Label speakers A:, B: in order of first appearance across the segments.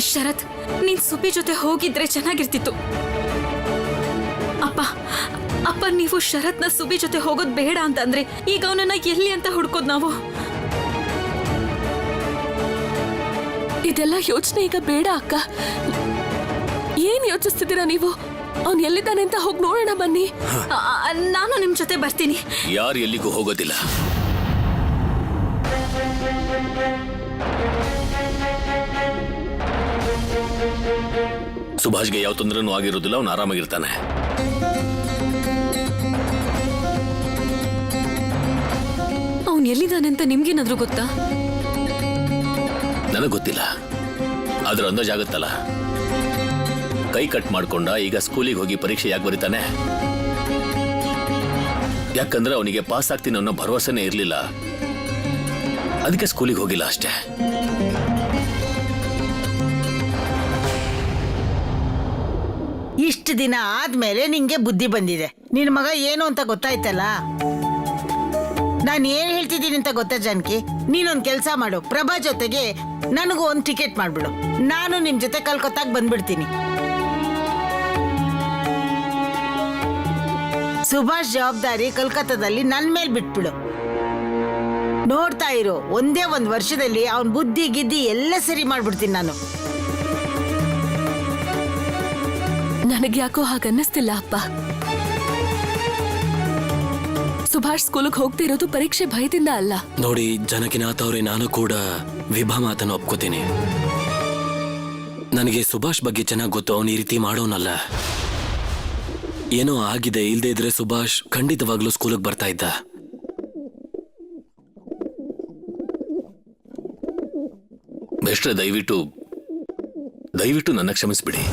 A: ಶರತ್, ನೀನ್ ಸುಬಿ ಜೊತೆ ಹೋಗಿದ್ರೆ ಚೆನ್ನಾಗಿರ್ತಿತ್ತು. ಅಪ್ಪ ಅಪ್ಪ ನೀವು ಶರತ್ನ ಸುಬಿ ಜೊತೆ ಹೋಗೋದ್ ಬೇಡ ಅಂತಂದ್ರೆ ಈಗ ಅವನನ್ನ ಎಲ್ಲಿ ಅಂತ ಹುಡ್ಕೋದ್ ನಾವು?
B: ಇದೆಲ್ಲ ಯೋಚನೆ ಈಗ ಬೇಡ ಅಕ್ಕ. ಏನ್ ಯೋಚಿಸ್ತಿದ್ದೀರಾ ನೀವು? ಅವ್ನ್ ಎಲ್ಲಿದ್ದಾನೆ ಅಂತ ಹೋಗಿ ನೋಡೋಣ ಬನ್ನಿ.
A: ನಾನು ನಿಮ್ ಜೊತೆ ಬರ್ತೀನಿ.
C: ಯಾರು ಎಲ್ಲಿಗೂ ಹೋಗೋದಿಲ್ಲ. ಸುಭಾಷ್ಗೆ ಯಾವ ತೊಂದರೆನೂ ಆಗಿರೋದಿಲ್ಲ, ಅವನು ಆರಾಮಾಗಿರ್ತಾನೆ.
A: ಅವನ್ ಎಲ್ಲಿದ್ದಾನೆ ಅಂತ ನಿಮ್ಗೇನಾದ್ರೂ ಗೊತ್ತಾ?
C: ನನಗೆ ಗೊತ್ತಿಲ್ಲ, ಆದ್ರೆ ಅಂದಾಜಾಗತ್ತಲ್ಲ. ಕೈ ಕಟ್ ಮಾಡ್ಕೊಂಡ ಈಗ ಸ್ಕೂಲಿಗೆ ಹೋಗಿ ಪರೀಕ್ಷೆ ಯಾಕೆ ಬರೀತಾನೆ? ಯಾಕಂದ್ರೆ ಅವನಿಗೆ ಪಾಸ್ ಆಗ್ತೀನಿ ಅನ್ನೋ ಭರವಸೆನೇ ಇರಲಿಲ್ಲ, ಅದಕ್ಕೆ ಸ್ಕೂಲಿಗೆ ಹೋಗಿಲ್ಲ ಅಷ್ಟೇ.
D: ಇಷ್ಟು ದಿನ ಆದ್ಮೇಲೆ ನಿಂಗೆ ಬುದ್ಧಿ ಬಂದಿದೆ. ನಿನ್ ಮಗ ಏನು ಅಂತ ಗೊತ್ತಾಯ್ತಲ್ಲ. ನಾನು ಏನ್ ಹೇಳ್ತಿದ್ದೀನಿ ಅಂತ ಗೊತ್ತಾ ಜಾನಕಿ? ನೀನೊಂದ್ ಕೆಲ್ಸ ಮಾಡು, ಪ್ರಭಾ ಜೊತೆಗೆ ನನಗೂ ಒಂದ್ ಟಿಕೆಟ್ ಮಾಡ್ಬಿಡು. ನಾನು ನಿಮ್ ಜೊತೆ ಕಲ್ಕತ್ತಾಗ್ ಬಂದ್ಬಿಡ್ತೀನಿ. ಸುಭಾಷ್ ಜವಾಬ್ದಾರಿ ಕಲ್ಕತ್ತಾದಲ್ಲಿ ನನ್ ಮೇಲ್ ಬಿಟ್ಬಿಡು. ನೋಡ್ತಾ ಇರು, ಒಂದೇ ಒಂದ್ ವರ್ಷದಲ್ಲಿ ಅವನ್ ಬುದ್ಧಿ ಗಿದ್ದಿ ಎಲ್ಲ ಸರಿ ಮಾಡ್ಬಿಡ್ತೀನಿ ನಾನು.
B: ನನಗೆ ಯಾಕೋ ಹಾಗನ್ನಿಸ್ತಿಲ್ಲ ಅಪ್ಪ. ಸುಭಾಷ್ ಸ್ಕೂಲಿಗೆ ಹೋಗ್ತಿರೋದು ಪರೀಕ್ಷೆ ಭಯದಿಂದ ಅಲ್ಲ.
E: ನೋಡಿ ಜನಕಿನಾಥ್ ಅವರೇ, ನಾನು ಕೂಡ ವಿಭಾ ಮಾತನ್ನು ಒಪ್ಕೋತೀನಿ. ನನಗೆ ಸುಭಾಷ್ ಬಗ್ಗೆ ಚೆನ್ನಾಗಿ ಗೊತ್ತು. ಅವನು ಈ ರೀತಿ ಮಾಡೋನಲ್ಲ. ಏನೋ ಆಗಿದೆ, ಇಲ್ದೇ ಇದ್ರೆ ಸುಭಾಷ್ ಖಂಡಿತವಾಗ್ಲೂ ಸ್ಕೂಲಿಗೆ ಬರ್ತಾ ಇದ್ದ.
C: ಬೆಸ್ಟ್ರೆ, ದಯವಿಟ್ಟು ನನ್ನ ಕ್ಷಮಿಸ್ಬಿಡಿ.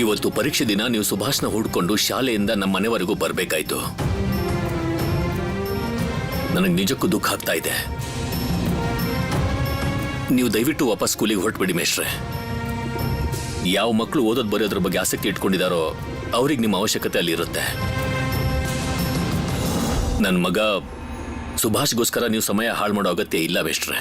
C: ಇವತ್ತು ಪರೀಕ್ಷೆ ದಿನ ನೀವು ಸುಭಾಷ್ನ ಹುಡ್ಕೊಂಡು ಶಾಲೆಯಿಂದ ನಮ್ಮ ಮನೆವರೆಗೂ ಬರ್ಬೇಕಾಯ್ತು. ನನಗೆ ನಿಜಕ್ಕೂ ದುಃಖ ಆಗ್ತಾ ಇದೆ. ನೀವು ದಯವಿಟ್ಟು ವಾಪಸ್ ಸ್ಕೂಲಿಗೆ ಹೊರಟ್ಬಿಡಿ ಮೇಷ್ಟ್ರೆ. ಯಾವ ಮಕ್ಕಳು ಓದೋದು ಬರೆಯೋದ್ರ ಬಗ್ಗೆ ಆಸಕ್ತಿ ಇಟ್ಕೊಂಡಿದಾರೋ ಅವ್ರಿಗೆ ನಿಮ್ಮ ಅವಶ್ಯಕತೆ ಅಲ್ಲಿ ಇರುತ್ತೆ. ನನ್ನ ಮಗ ಸುಭಾಷ್ಗೋಸ್ಕರ ನೀವು ಸಮಯ ಹಾಳು ಮಾಡೋ ಅಗತ್ಯ ಇಲ್ಲ ಮೇಷ್ಟ್ರೆ.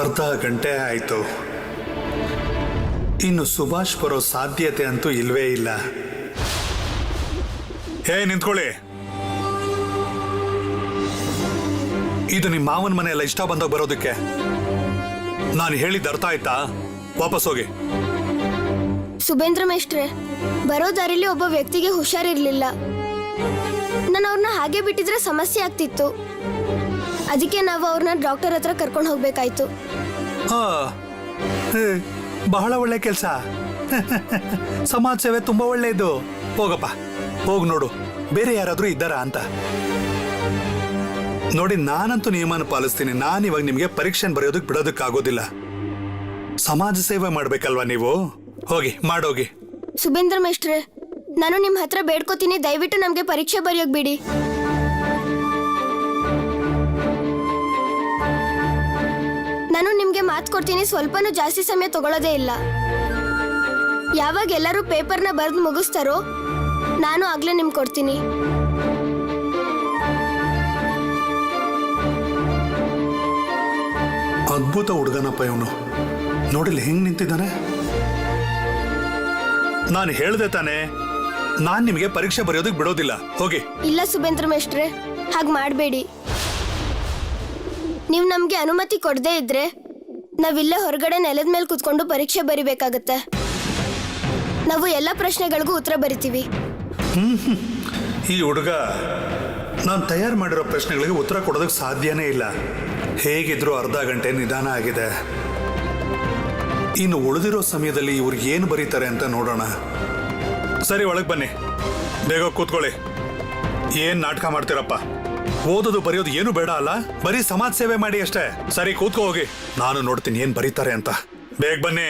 F: ಅರ್ಧ ಗಂಟೆ ಆಯಿತು. ಇನ್ನು ಸುಭಾಷ್ ಬರೋ ಸಾಧ್ಯತೆ ಅಂತೂ ಇಲ್ವೇ ಇಲ್ಲ. ನಿಂತ್ಕೊಳ್ಳಿ. ಇದು ನಿಮ್ಮ ಮಾವನ ಮನೆ ಎಲ್ಲ ಇಷ್ಟ ಬಂದಾಗ ಬರೋದಕ್ಕೆ. ನಾನು ಹೇಳಿದ್ದು ಅರ್ಥ ಆಯ್ತಾ? ವಾಪಸ್ ಹೋಗಿ.
G: ಸುಬೇಂದ್ರ ಮೇಷ್ಟ್ರೆ, ಬರೋ ದಾರಿಲಿ ಒಬ್ಬ ವ್ಯಕ್ತಿಗೆ ಹುಷಾರಿರ್ಲಿಲ್ಲ. ನಾನು ಅವ್ರನ್ನ ಹಾಗೆ ಬಿಟ್ಟಿದ್ರೆ ಸಮಸ್ಯೆ ಆಗ್ತಿತ್ತು. ಅದಕ್ಕೆ ನಾವು ಅವ್ರನ್ನ ಡಾಕ್ಟರ್ ಹತ್ರ ಕರ್ಕೊಂಡು ಹೋಗ್ಬೇಕಾಯ್ತು.
F: ಬಹಳ ಒಳ್ಳೆ ಕೆಲಸ. ಸಮಾಜ ಸೇವೆ ತುಂಬಾ ಒಳ್ಳೆಯದು. ಹೋಗಪ್ಪ, ಹೋಗಿ ನೋಡು ಬೇರೆ ಯಾರಾದ್ರೂ ಇದ್ದಾರಾ ಅಂತ. ನೋಡಿ, ನಾನಂತೂ ನಿಯಮನ ಪಾಲಿಸ್ತೀನಿ. ನಾನು ಇವಾಗ ನಿಮಗೆ ಪರೀಕ್ಷೆ ಬರೆಯೋದಕ್ಕೆ ಬಿಡೋದಕ್ಕಾಗೋದಿಲ್ಲ. ಸಮಾಜ ಸೇವೆ ಮಾಡ್ಬೇಕಲ್ವಾ ನೀವು? ಹೋಗಿ ಮಾಡೋಗಿ.
G: ಸುಬೇಂದ್ರ ಮೇಷ್ಟ್ರೆ, ನಾನು ನಿಮ್ಮ ಹತ್ರ ಬೇಡ್ಕೋತೀನಿ, ದಯವಿಟ್ಟು ನಮ್ಗೆ ಪರೀಕ್ಷೆ ಬರೆಯೋಕ್ ಬಿಡಿ. ನಾನು ನಿಮ್ಗೆ ಮಾತು ಕೊಡ್ತೀನಿ, ಸ್ವಲ್ಪನೂ ಜಾಸ್ತಿ ಸಮಯ ತಗೊಳ್ಳೋದೇ ಇಲ್ಲ. ಯಾವಾಗ ಎಲ್ಲರೂ ಪೇಪರ್ನ ಬರೆದು ಮುಗಿಸ್ತಾರೋ ನಾನು ಆಗ್ಲೇ ನಿಮ್ಗೆ ಕೊಡ್ತೀನಿ.
F: ಅದ್ಭುತ ಹುಡುಗನಪ್ಪ ಇವನು. ನೋಡಿಲ್ಲ ಹೆಂಗ್ ನಿಂತಿದ್ದಾನೆ. ನಾನು ಹೇಳ್ದೆ ತಾನೆ, ನಾನ್ ನಿಮಗೆ ಪರೀಕ್ಷೆ ಬರೆಯೋದಕ್ಕೆ ಬಿಡೋದಿಲ್ಲ. ಹೋಗಿ.
G: ಇಲ್ಲ ಸುಬೇಂದ್ರ ಮೇಷ್ಟ್ರೆ, ಹಾಗೆ ಮಾಡಬೇಡಿ. ನೀವು ನಮ್ಗೆ ಅನುಮತಿ ಕೊಡದೇ ಇದ್ರೆ ನಾವಿಲ್ಲೇ ಹೊರಗಡೆ ನೆಲದ ಮೇಲೆ ಕೂತ್ಕೊಂಡು ಪರೀಕ್ಷೆ ಬರಿಬೇಕಾಗತ್ತೆ. ನಾವು ಎಲ್ಲ ಪ್ರಶ್ನೆಗಳಿಗೂ ಉತ್ತರ ಬರಿತೀವಿ.
F: ಈ ಹುಡುಗ ನಾನು ತಯಾರು ಮಾಡಿರೋ ಪ್ರಶ್ನೆಗಳಿಗೆ ಉತ್ತರ ಕೊಡೋದಕ್ಕೆ ಸಾಧ್ಯನೇ ಇಲ್ಲ. ಹೇಗಿದ್ರು ಅರ್ಧ ಗಂಟೆ ನಿಧಾನ ಆಗಿದೆ. ಇನ್ನು ಉಳಿದಿರೋ ಸಮಯದಲ್ಲಿ ಇವ್ರು ಏನು ಬರೀತಾರೆ ಅಂತ ನೋಡೋಣ. ಸರಿ, ಒಳಗೆ ಬನ್ನಿ, ಬೇಗ ಕೂತ್ಕೊಳ್ಳಿ. ಏನ್ ನಾಟಕ ಮಾಡ್ತೀರಪ್ಪ? ಓದೋದು ಬರೆಯೋದು ಏನು ಬೇಡ ಅಲ್ಲ, ಬರೀ ಸಮಾಜ ಸೇವೆ ಮಾಡಿ ಅಷ್ಟೇ. ಸರಿ, ಕೂತ್ಕೋ ಹೋಗಿ, ನಾನು ನೋಡ್ತೀನಿ ಏನ್ ಬರೀತಾರೆ ಅಂತ. ಬೇಗ ಬನ್ನಿ.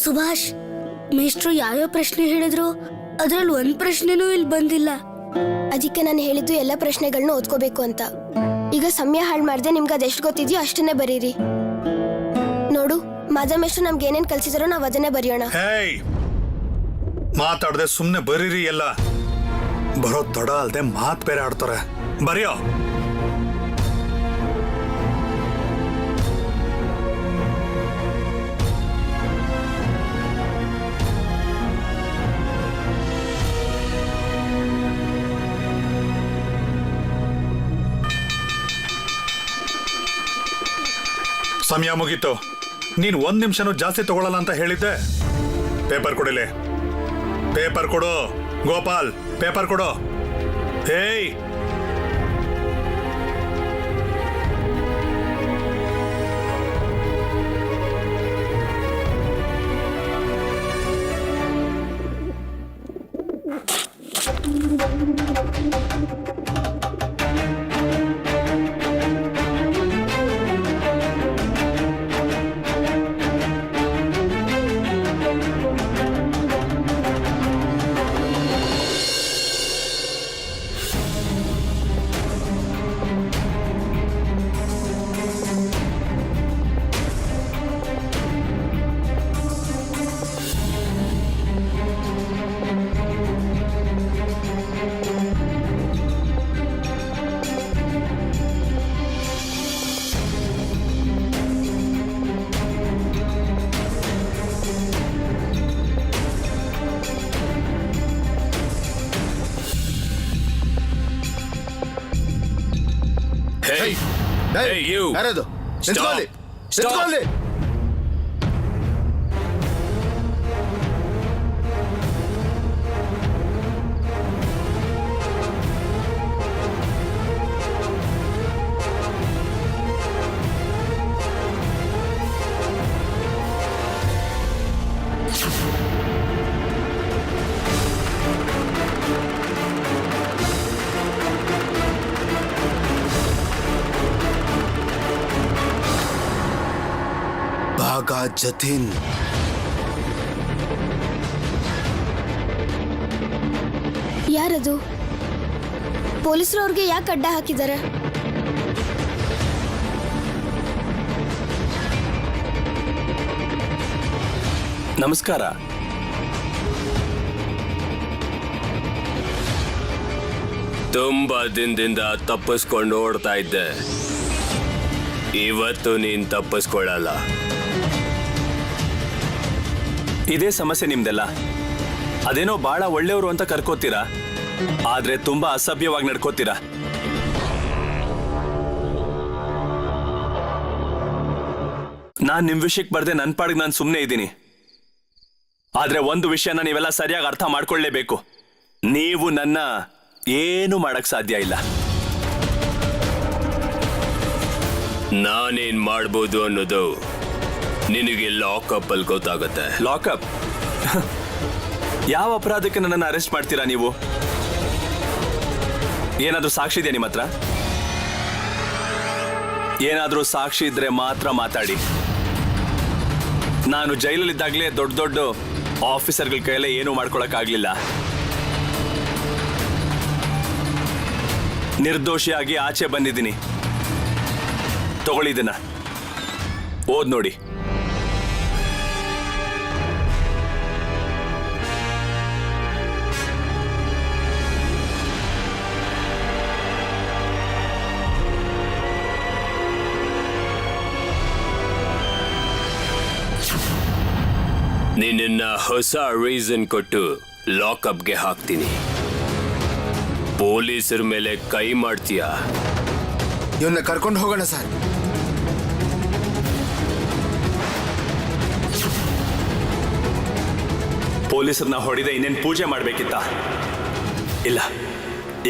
G: ಸುಭಾಷ್ ಮೇಷ್ಟ್ರು ಯಾವ್ಯಾವ ಪ್ರಶ್ನೆ ಹೇಳಿದ್ರು ಅದ್ರಲ್ಲಿ ಒಂದ್ ಪ್ರಶ್ನೆನೂ ಇಲ್ಲಿ ಬಂದಿಲ್ಲ. ಅದಕ್ಕೆ ನಾನು ಹೇಳಿದ್ದು ಎಲ್ಲ ಪ್ರಶ್ನೆಗಳನ್ನ ಓದ್ಕೋಬೇಕು ಅಂತ. ಈಗ ಸಮಯ ಹಾಳು ಮಾಡ್ದೆ, ನಿಮ್ಗೆ ಅದೆಷ್ಟು ಗೊತ್ತಿದ್ಯೋ ಅಷ್ಟನ್ನೇ ಬರೀರಿ. ನೋಡು, ಮಾಧವ ಮೇಷ್ಟ್ರು ನಮ್ಗೆ ಏನೇನ್ ಕಲ್ಸಿದಾರೋ ನಾವ್ ಅದನ್ನೇ ಬರೆಯೋಣ.
F: ಮಾತಾಡದೆ ಸುಮ್ನೆ ಬರೀರಿ. ಎಲ್ಲ ಬರೋ ತಡ ಅಲ್ದೆ ಮಾತ್ ಬೇರೆ ಆಡ್ತಾರೆ. ಬರೆಯೋ. ಸಮಯ ಮುಗೀತು. ನೀನ್ 1 ನಿಮಿಷನೂ ಜಾಸ್ತಿ ತಗೊಳ್ಳಲ್ಲ ಅಂತ ಹೇಳಿದ್ದೆ. ಪೇಪರ್ ಕೊಡಿಲೆ. ಪೇಪರ್ ಕೊಡು ಗೋಪಾಲ್, ಪೇಪರ್ ಕೊಡು. ಏಯ್,
C: Hey, you!
H: ಯಾರದು?
C: Stop.
H: ನಿಂತ್ಕೊಳ್ಳಿ.
C: Stop.
H: ನಿಂತ್ಕೊಳ್ಳಿ. ಭಾಗ ಜತಿನ್.
G: ಯಾರದು? ಪೊಲೀಸರು ಅವ್ರಿಗೆ ಯಾಕೆ ಅಡ್ಡ ಹಾಕಿದ್ದಾರೆ?
E: ನಮಸ್ಕಾರ.
C: ತುಂಬಾ ದಿನದಿಂದ ತಪ್ಪಿಸ್ಕೊಂಡು ಓಡ್ತಾ ಇದ್ದೆ. ಇವತ್ತು ನೀನ್ ತಪ್ಪಿಸ್ಕೊಳ್ಳಲ್ಲ.
I: ಇದೇ ಸಮಸ್ಯೆ ನಿಮ್ದೆಲ್ಲ. ಅದೇನೋ ಬಹಳ ಒಳ್ಳೆಯವರು ಅಂತ ಕರ್ಕೋತೀರಾ, ಆದ್ರೆ ತುಂಬಾ ಅಸಭ್ಯವಾಗಿ ನಡ್ಕೋತೀರಾ. ನಾನ್ ನಿಮ್ ವಿಷಯಕ್ಕೆ ಬರ್ದೆ ನನ್ನ ಪಾಡಿಗೆ ನಾನು ಸುಮ್ಮನೆ ಇದ್ದೀನಿ. ಆದ್ರೆ ಒಂದು ವಿಷಯನ ನೀವೆಲ್ಲ ಸರಿಯಾಗಿ ಅರ್ಥ ಮಾಡ್ಕೊಳ್ಳೇಬೇಕು. ನೀವು ನನ್ನ ಏನು ಮಾಡಕ್ ಸಾಧ್ಯ ಇಲ್ಲ.
C: ನಾನೇನ್ ಮಾಡ್ಬೋದು ಅನ್ನೋದು ನಿನಗೆ ಲಾಕಪ್ ಅಲ್ಲಿ ಗೊತ್ತಾಗುತ್ತೆ.
I: ಲಾಕಪ್? ಯಾವ ಅಪರಾಧಕ್ಕೆ ನನ್ನನ್ನು ಅರೆಸ್ಟ್ ಮಾಡ್ತೀರಾ ನೀವು? ಏನಾದ್ರೂ ಸಾಕ್ಷಿ ಇದೆಯಾ ನಿಮ್ಮ ಹತ್ರ? ಏನಾದ್ರೂ ಸಾಕ್ಷಿ ಇದ್ರೆ ಮಾತ್ರ ಮಾತಾಡಿ. ನಾನು ಜೈಲಲ್ಲಿದ್ದಾಗಲೇ ದೊಡ್ಡ ದೊಡ್ಡ ಆಫೀಸರ್ಗಳ ಕೈಯಲ್ಲೇ ಏನೂ ಮಾಡ್ಕೊಳಕ್ಕಾಗ್ಲಿಲ್ಲ. ನಿರ್ದೋಷಿಯಾಗಿ ಆಚೆ ಬಂದಿದ್ದೀನಿ. ತಗೊಳ್ಳಿದನ್ನ ಓದ್ ನೋಡಿ.
C: ನಿನ್ನ ಹೊಸ ರೀಸನ್ ಕೊಟ್ಟು ಲಾಕಪ್ಗೆ ಹಾಕ್ತೀನಿ. ಪೊಲೀಸರ ಮೇಲೆ ಕೈ ಮಾಡ್ತೀಯಾ?
H: ಇವನ್ನ ಕರ್ಕೊಂಡು ಹೋಗೋಣ ಸರ್.
I: ಪೊಲೀಸರನ್ನ ಹೊಡೆದ ಇನ್ನೇನು ಪೂಜೆ ಮಾಡ್ಬೇಕಿತ್ತ? ಇಲ್ಲ,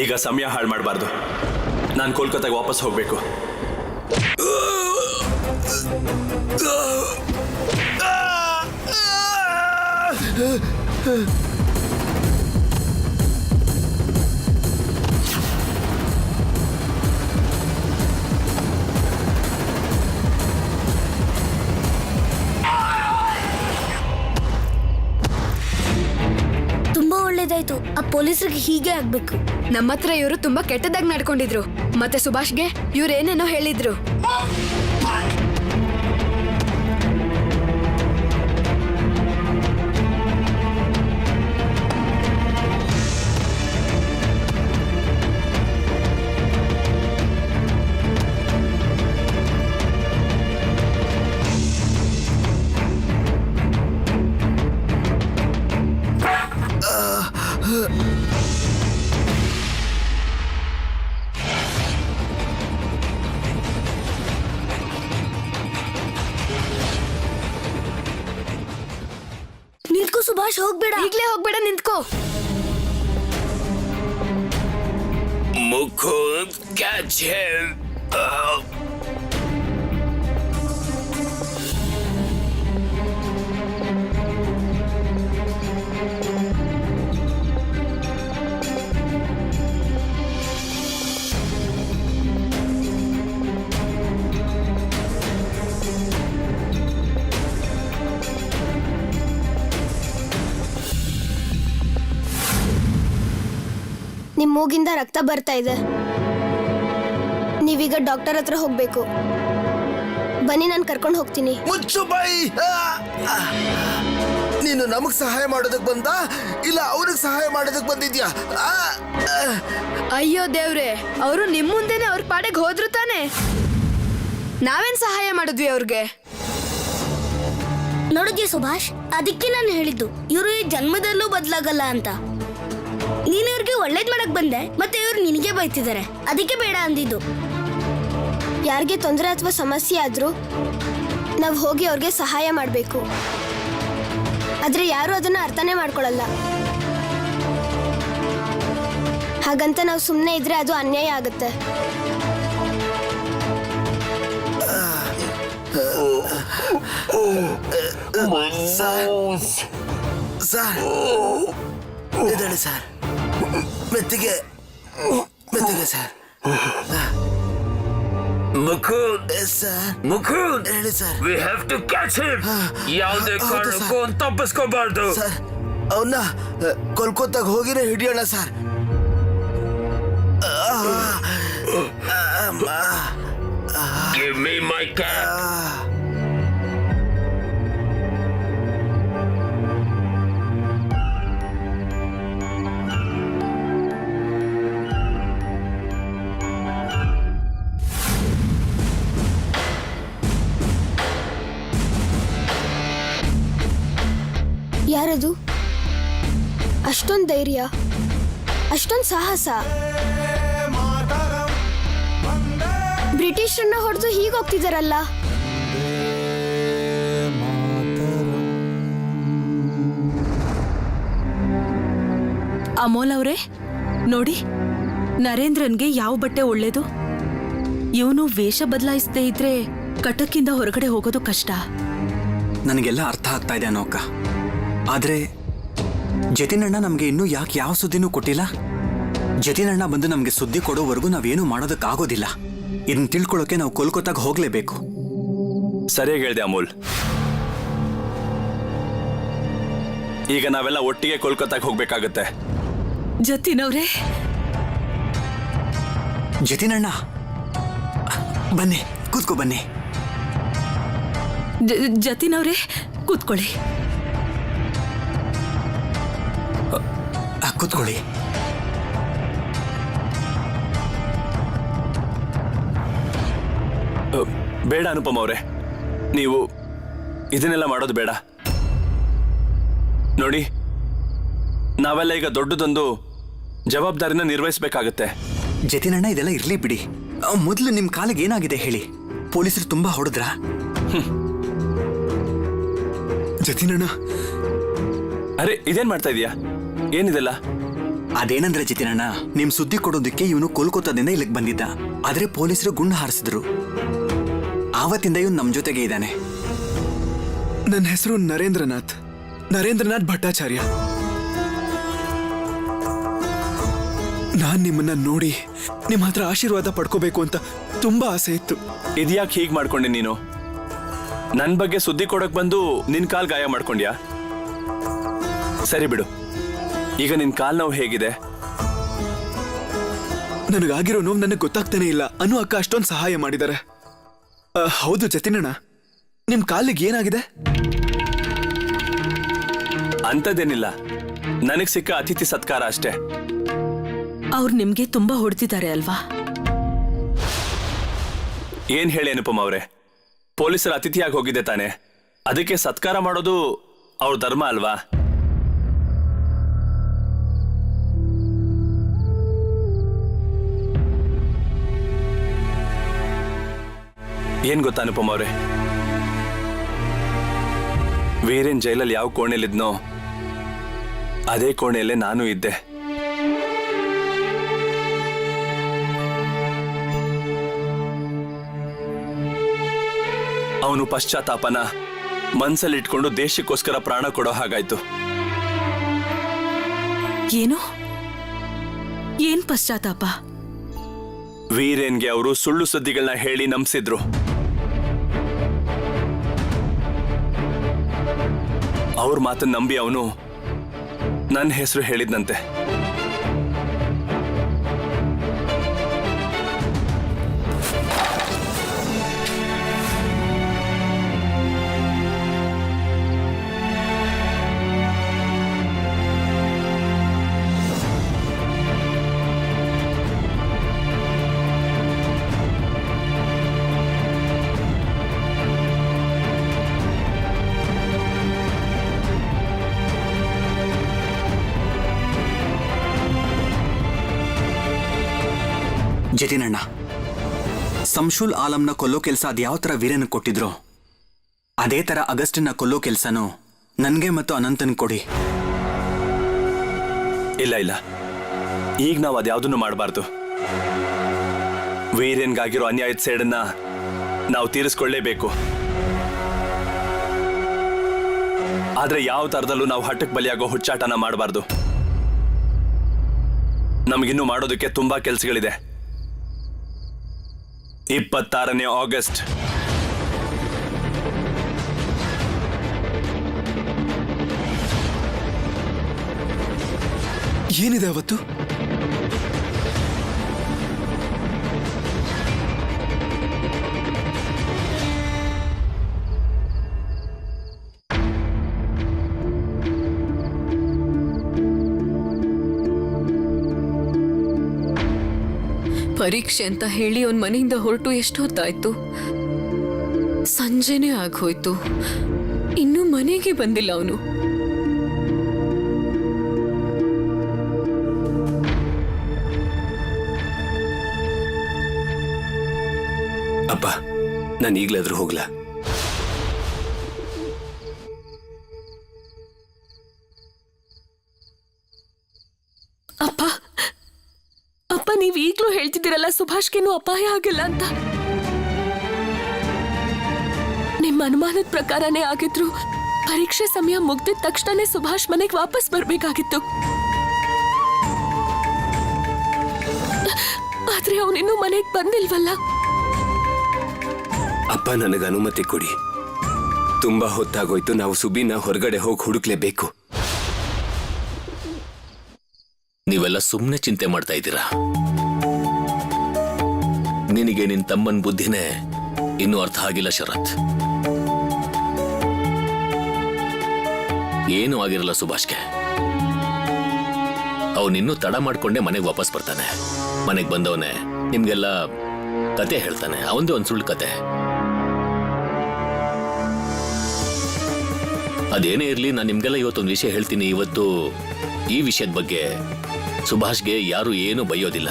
I: ಈಗ ಸಮಯ ಹಾಳು ಮಾಡಬಾರ್ದು. ನಾನು ಕೋಲ್ಕತ್ತಾಗ ವಾಪಸ್ ಹೋಗ್ಬೇಕು.
G: ತುಂಬಾ ಒಳ್ಳೇದಾಯ್ತು. ಆ ಪೊಲೀಸರಿಗೆ ಹೀಗೆ ಆಗ್ಬೇಕು.
J: ನಮ್ಮ ಹತ್ರ ಇವರು ತುಂಬಾ ಕೆಟ್ಟದಾಗಿ ನಡ್ಕೊಂಡಿದ್ರು. ಮತ್ತೆ ಸುಭಾಷ್ಗೆ ಇವ್ರು ಏನೇನೋ ಹೇಳಿದ್ರು.
G: ನಿಂತ್ಕೋ ಸುಭಾಷ್, ಹೋಗ್ಬೇಡ.
J: ಈಗ್ಲೇ ಹೋಗ್ಬೇಡ, ನಿಂತ್ಕೋ.
C: Mukund, catch him.
G: ನಿಮ್ ಮೂಗಿಂದ ರಕ್ತ ಬರ್ತಾ ಇದೆ. ನೀವೀಗ ಡಾಕ್ಟರ್ ಹತ್ರ ಹೋಗ್ಬೇಕು. ಬನ್ನಿ, ನಾನು ಕರ್ಕೊಂಡು ಹೋಗ್ತೀನಿ.
H: ಮುಚ್ಚು ಬಾಯಿ. ನೀನು ನಮಗ್ ಸಹಾಯ ಮಾಡೋದಕ್ ಬಂದ ಇಲ್ಲ ಅವ್ರಿಗೆ ಸಹಾಯ ಮಾಡೋದಕ್ ಬಂದಿದ್ಯಾ?
J: ಅಯ್ಯೋ ದೇವ್ರೆ, ಅವರು ನಿಮ್ ಮುಂದೆನೆ ಅವ್ರ ಪಾಡೆಗೆ ಹೋದ್ರು ತಾನೆ. ನಾವೇನ್ ಸಹಾಯ ಮಾಡಿದ್ವಿ ಅವ್ರಿಗೆ?
G: ನೋಡಿದ್ಯಾ ಸುಭಾಷ್, ಅದಕ್ಕೆ ನಾನು ಹೇಳಿದ್ದು ಇವರು ಈ ಜನ್ಮದಲ್ಲೂ ಬದಲಾಗಲ್ಲ ಅಂತ. ನೀನು ಇವ್ರಿಗೆ ಒಳ್ಳೇದ್ ಮಾಡಕ್ ಬಂದೆ, ಮತ್ತೆ ಇವ್ರು ನಿನಗೆ ಬೈತಿದ್ದಾರೆ. ಅದಕ್ಕೆ ಬೇಡ ಅಂದಿದ್ದು. ಯಾರಿಗೆ ತೊಂದರೆ ಅಥವಾ ಸಮಸ್ಯೆ ಆದ್ರೂ ನಾವು ಹೋಗಿ ಅವ್ರಿಗೆ ಸಹಾಯ ಮಾಡಬೇಕು. ಆದ್ರೆ ಯಾರು ಅದನ್ನ ಅರ್ಥನೇ ಮಾಡ್ಕೊಳಲ್ಲ. ಹಾಗಂತ ನಾವು ಸುಮ್ಮನೆ ಇದ್ರೆ ಅದು ಅನ್ಯಾಯ ಆಗುತ್ತೆ.
H: ಸರ್ ಇದಳಿ ಸರ್, ಮೆತ್ತಿಗೆ ಮೆತ್ತಿಗೆ ಸರ್.
C: ಮುಕುಂದ್,
H: ಸರ್
C: ಮುಕುಂದ್,
H: ಹೇಳಿ sir.
C: we have to catch him. ಯಾವುದೇ
H: ಹೌದು
C: ಕಾರಣಕ್ಕೂ
H: ಸರ್.
C: ತಪ್ಪಿಸ್ಕೋಬಾರ್ದು.
H: ಸರ್ ಅವನ್ನ ಕೋಲ್ಕತ್ತಾಗ ಹೋಗಿನೇ ಹಿಡಿಯೋಣ sir.
C: Give me my cap.
G: ಯಾರದು? ಅಷ್ಟೊಂದು ಧೈರ್ಯ, ಅಷ್ಟೊಂದು ಸಾಹಸ. ಬ್ರಿಟಿಷರನ್ನ ಹೊಡೆದು ಹೀಗೆ ಹೋಗ್ತಿದಾರಲ್ಲ.
B: ಅಮೋಲ್ ಅವರೇ ನೋಡಿ, ನರೇಂದ್ರನ್ಗೆ ಯಾವ ಬಟ್ಟೆ ಒಳ್ಳೇದು? ಇವನು ವೇಷ ಬದಲಾಯಿಸದೇ ಇದ್ರೆ ಕಟಕ್ಕಿಂದ ಹೊರಗಡೆ ಹೋಗೋದು ಕಷ್ಟ.
K: ನನಗೆಲ್ಲ ಅರ್ಥ ಆಗ್ತಾ ಇದೆ ಅನ್ನೋ ಅಕ್ಕ. ಆದ್ರೆ ಜತಿನಣ್ಣ ನಮ್ಗೆ ಇನ್ನೂ ಯಾಕೆ ಯಾವ ಸುದ್ದಿನೂ ಕೊಟ್ಟಿಲ್ಲ? ಜತಿನಣ್ಣ ಬಂದು ನಮ್ಗೆ ಸುದ್ದಿ ಕೊಡೋವರೆಗೂ ನಾವೇನು ಮಾಡೋದಕ್ಕಾಗೋದಿಲ್ಲ. ಇದನ್ನ ತಿಳ್ಕೊಳ್ಳೋಕೆ ನಾವು ಕೋಲ್ಕತ್ತಾಗ ಹೋಗ್ಲೇಬೇಕು.
I: ಸರಿಯಾಗಿ ಹೇಳ್ದೆ ಅಮೂಲ್. ಈಗ ನಾವೆಲ್ಲ ಒಟ್ಟಿಗೆ ಕೋಲ್ಕತ್ತಾಗ ಹೋಗ್ಬೇಕಾಗತ್ತೆ.
B: ಜತಿನವ್ರೆ,
K: ಜತಿನಣ್ಣ ಬನ್ನಿ, ಕೂತ್ಕೋ ಬನ್ನಿ.
B: ಜತಿನ್ ಅವ್ರೆ ಕೂತ್ಕೊಳ್ಳಿ.
K: ಕೂತ್ಕೊಳ್ಳಿ.
I: ಬೇಡ ಅನುಪಮ ಅವರೇ, ನೀವು ಇದನ್ನೆಲ್ಲ ಮಾಡೋದು ಬೇಡ. ನೋಡಿ, ನಾವೆಲ್ಲ ಈಗ ದೊಡ್ಡದೊಂದು ಜವಾಬ್ದಾರಿನ ನಿರ್ವಹಿಸಬೇಕಾಗತ್ತೆ.
K: ಜತಿನಣ್ಣ ಇದೆಲ್ಲ ಇರ್ಲಿ ಬಿಡಿ. ಮೊದಲು ನಿಮ್ ಕಾಲಿಗೆ ಏನಾಗಿದೆ ಹೇಳಿ. ಪೊಲೀಸರು ತುಂಬಾ ಹೊಡೆದ್ರ? ಜತಿನಣ್ಣ,
I: ಅರೆ ಇದೇನ್ ಮಾಡ್ತಾ ಇದೀಯಾ? ಏನಿದೆಲ್ಲ?
K: ಅದೇನಂದ್ರೆ ಜತಿನಣ್ಣ, ನಿಮ್ ಸುದ್ದಿ ಕೊಡೋದಕ್ಕೆ ಇವನು ಕೋಲ್ಕತ್ತಾದಿಂದ ಇಲ್ಲಿಗೆ ಬಂದಿದ್ದ. ಆದ್ರೆ ಪೊಲೀಸರು ಗುಂಡು ಹಾರಿಸಿದ್ರು. ಆವತ್ತಿಂದ ಇವನು ನಮ್ ಜೊತೆಗೆ ಇದ್ದಾನೆ.
L: ನನ್ನ ಹೆಸರು ನರೇಂದ್ರನಾಥ್ ಭಟ್ಟಾಚಾರ್ಯ. ನಾನ್ ನಿಮ್ಮನ್ನ ನೋಡಿ ನಿಮ್ಮ ಹತ್ರ ಆಶೀರ್ವಾದ ಪಡ್ಕೋಬೇಕು ಅಂತ ತುಂಬಾ ಆಸೆ ಇತ್ತು.
I: ಇದ್ಯಾಕೆ ಹೀಗ್ ಮಾಡ್ಕೊಂಡೆ ನೀನು? ನನ್ ಬಗ್ಗೆ ಸುದ್ದಿ ಕೊಡಕ್ ಬಂದು ನಿನ್ ಕಾಲ್ ಗಾಯ ಮಾಡ್ಕೊಂಡ್ಯಾ? ಸರಿ ಬಿಡು, ಈಗ ನಿನ್ ಕಾಲ್ ನೋವು ಹೇಗಿದೆ?
L: ನನಗಾಗಿರೋ ನೋವು ನನಗೆ ಗೊತ್ತಾಗ್ತಾನೆ ಇಲ್ಲ. ಅನು ಅಕ್ಕ ಅಷ್ಟೊಂದು ಸಹಾಯ ಮಾಡಿದ್ದಾರೆ. ಹೌದು ಜತಿನಣ್ಣ, ನಿಮ್ ಕಾಲಿಗೆ ಏನಾಗಿದೆ?
I: ಅಂತದೇನಿಲ್ಲ, ನನಗ್ ಸಿಕ್ಕ ಅತಿಥಿ ಸತ್ಕಾರ ಅಷ್ಟೇ.
B: ಅವ್ರು ನಿಮ್ಗೆ ತುಂಬಾ ಹೊಡೆದಿದ್ದಾರೆ ಅಲ್ವಾ?
I: ಏನ್ ಹೇಳಿ ಅನುಪಮ ಅವ್ರೆ, ಪೊಲೀಸರ ಅತಿಥಿಯಾಗಿ ಹೋಗಿದ್ದೆ ತಾನೆ, ಅದಕ್ಕೆ ಸತ್ಕಾರ ಮಾಡೋದು ಅವ್ರ ಧರ್ಮ ಅಲ್ವಾ? ಏನ್ ಗೊತ್ತಾ ಅನುಪಮ ಅವ್ರೆ, ವೀರೇನ್ ಜೈಲಲ್ಲಿ ಯಾವ ಕೋಣೆಯಲ್ಲಿದ್ನೋ ಅದೇ ಕೋಣೆಯಲ್ಲೇ ನಾನು ಇದ್ದೆ. ಅವನು ಪಶ್ಚಾತ್ತಾಪನ ಮನ್ಸಲ್ಲಿಟ್ಕೊಂಡು ದೇಶಕ್ಕೋಸ್ಕರ ಪ್ರಾಣ ಕೊಡೋ ಹಾಗಾಯ್ತು.
B: ಏನು? ಏನ್ ಪಶ್ಚಾತ್ತಾಪ?
I: ವೀರೇನ್ಗೆ ಅವರು ಸುಳ್ಳು ಸುದ್ದಿಗಳನ್ನ ಹೇಳಿ ನಂಬಿಸಿದ್ರು. ಅವ್ರ ಮಾತನ್ನ ನಂಬಿ ಅವನು ನನ್ನ ಹೆಸರು ಹೇಳಿದ್ನಂತೆ.
K: ಜತಿನಣ್ಣ, ಸಂಶುಲ್ ಆಲಂನ ಕೊಲ್ಲೋ ಕೆಲಸ ಅದ್ಯಾವ ತರ ವೀರನ್ ಕೊಟ್ಟಿದ್ರು ಅದೇ ತರ ಅಗಸ್ಟಿನ ಕೊಲ್ಲೋ ಕೆಲಸನೂ ನನ್ಗೆ ಮತ್ತು ಅನಂತನ್ ಕೊಡಿ.
I: ಇಲ್ಲ ಇಲ್ಲ, ಈಗ ನಾವು ಅದ್ಯಾವುದನ್ನು ಮಾಡಬಾರ್ದು. ವೀರೇನ್ಗಾಗಿರೋ ಅನ್ಯಾಯದ ಸೇಡನ್ನ ನಾವು ತೀರಿಸ್ಕೊಳ್ಳೇಬೇಕು. ಆದ್ರೆ ಯಾವ ತರದಲ್ಲೂ ನಾವು ಹಠಕ್ಕೆ ಬಲಿಯಾಗೋ ಹುಚ್ಚಾಟನ ಮಾಡಬಾರ್ದು. ನಮಗಿನ್ನೂ ಮಾಡೋದಕ್ಕೆ ತುಂಬಾ ಕೆಲಸಗಳಿದೆ. 26ನೇ ಆಗಸ್ಟ್
L: ಏನಿದೆ ಅವತ್ತು?
B: ಪರೀಕ್ಷೆ ಅಂತ ಹೇಳಿ ಅವನ್ ಮನೆಯಿಂದ ಹೊರಟು ಎಷ್ಟು ಹೊತ್ತಾಯ್ತು? ಸಂಜೆನೇ ಆಗೋಯ್ತು. ಇನ್ನೂ ಮನೆಗೆ ಬಂದಿಲ್ಲ ಅವನು.
C: ಅಪ್ಪ, ನಾನು ಈಗ್ಲಾದ್ರೂ ಹೋಗ್ಲಾ?
B: ಅಪ್ಪ ಅಪ್ಪ, ನೀವ್ ಈಗ್ಲೂ ಹೇಳ್ತಿದ್ದೀರಲ್ಲ ಸುಭಾಷ್ಗೇನು ಅಪಾಯ ಆಗಿಲ್ಲ ಅಂತ. ನಿಮ್ಮ ಅನುಮಾನದ ಪ್ರಕಾರನೇ ಆಗಿದ್ರು ಪರೀಕ್ಷೆ ಸಮಯ ಮುಗ್ದಿದ ತಕ್ಷಣನೇ ಸುಭಾಷ್ ಮನೆಗೆ ವಾಪಸ್ ಬರ್ಬೇಕಾಗಿತ್ತು. ಆದ್ರೆ ಅವನಿನ್ನೂ ಮನೆಗೆ ಬಂದಿಲ್ವಲ್ಲ?
C: ಅಪ್ಪ, ನನಗೆ ಅನುಮತಿ ಕೊಡಿ. ತುಂಬಾ ಹೊತ್ತಾಗೋಯ್ತು. ನಾವು ಸುಬಿನ ಹೊರಗಡೆ ಹೋಗಿ ಹುಡುಕ್ಲೇಬೇಕು. ನೀವೆಲ್ಲ ಸುಮ್ಮನೆ ಚಿಂತೆ ಮಾಡ್ತಾ ಇದ್ದೀರಾ. ನಿನಗೆ ನಿನ್ ತಮ್ಮನ ಬುದ್ಧಿನೇ ಇನ್ನೂ ಅರ್ಥ ಆಗಿಲ್ಲ ಶರತ್. ಏನೂ ಆಗಿರಲ್ಲ ಸುಭಾಷ್ಗೆ. ಅವನಿನ್ನೂ ತಡ ಮಾಡ್ಕೊಂಡೆ ಮನೆಗೆ ವಾಪಸ್ ಬರ್ತಾನೆ. ಮನೆಗೆ ಬಂದವನೇ ನಿಮ್ಗೆಲ್ಲ ಕತೆ ಹೇಳ್ತಾನೆ. ಅವಂದೇ ಒಂದು ಸುಳ್ಳು ಕತೆ. ಅದೇನೇ ಇರ್ಲಿ, ನಾನು ನಿಮ್ಗೆಲ್ಲ ಇವತ್ತೊಂದು ವಿಷಯ ಹೇಳ್ತೀನಿ. ಇವತ್ತು ಈ ವಿಷಯದ ಬಗ್ಗೆ ಸುಭಾಷ್ಗೆ ಯಾರು ಏನು ಬೈಯೋದಿಲ್ಲ.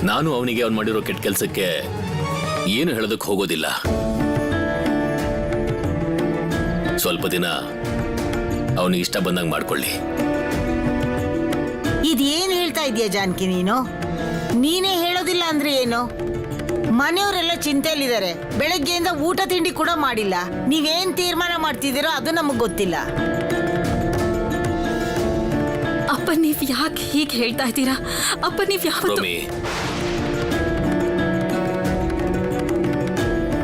C: ನಾನು ಅವನಿಗೆ ಅವ್ನು ಮಾಡಿರೋ ಕೆಟ್ಟ ಕೆಲಸಕ್ಕೆ ಏನು ಹೇಳೋದಕ್ಕೆ ಹೋಗೋದಿಲ್ಲ. ಸ್ವಲ್ಪ ದಿನ ಅವನಿಗೆ ಇಷ್ಟ ಬಂದಂಗೆ ಮಾಡ್ಕೊಳ್ಳಿ.
D: ಇದೇನ್ ಹೇಳ್ತಾ ಇದೀಯ ಜಾನಕಿ ನೀನು? ನೀನೇ ಹೇಳೋದಿಲ್ಲ ಅಂದ್ರೆ ಏನು? ಮನೆಯವರೆಲ್ಲ ಚಿಂತೆಯಲ್ಲಿದ್ದಾರೆ. ಬೆಳಗ್ಗೆಯಿಂದ ಊಟ ತಿಂಡಿ ಕೂಡ ಮಾಡಿಲ್ಲ. ನೀವೇನ್ ತೀರ್ಮಾನ ಮಾಡ್ತಿದ್ದೀರೋ ಅದು ನಮಗ್ ಗೊತ್ತಿಲ್ಲ.
A: ಅಪ್ಪ ನೀವ್ ಯಾಕೆ ಹೀಗೆ ಹೇಳ್ತಾ ಇದ್ದೀರಾ? ಅಪ್ಪ ನೀವ್ ಯಾವತ್ತು
C: ರೋಮಿ,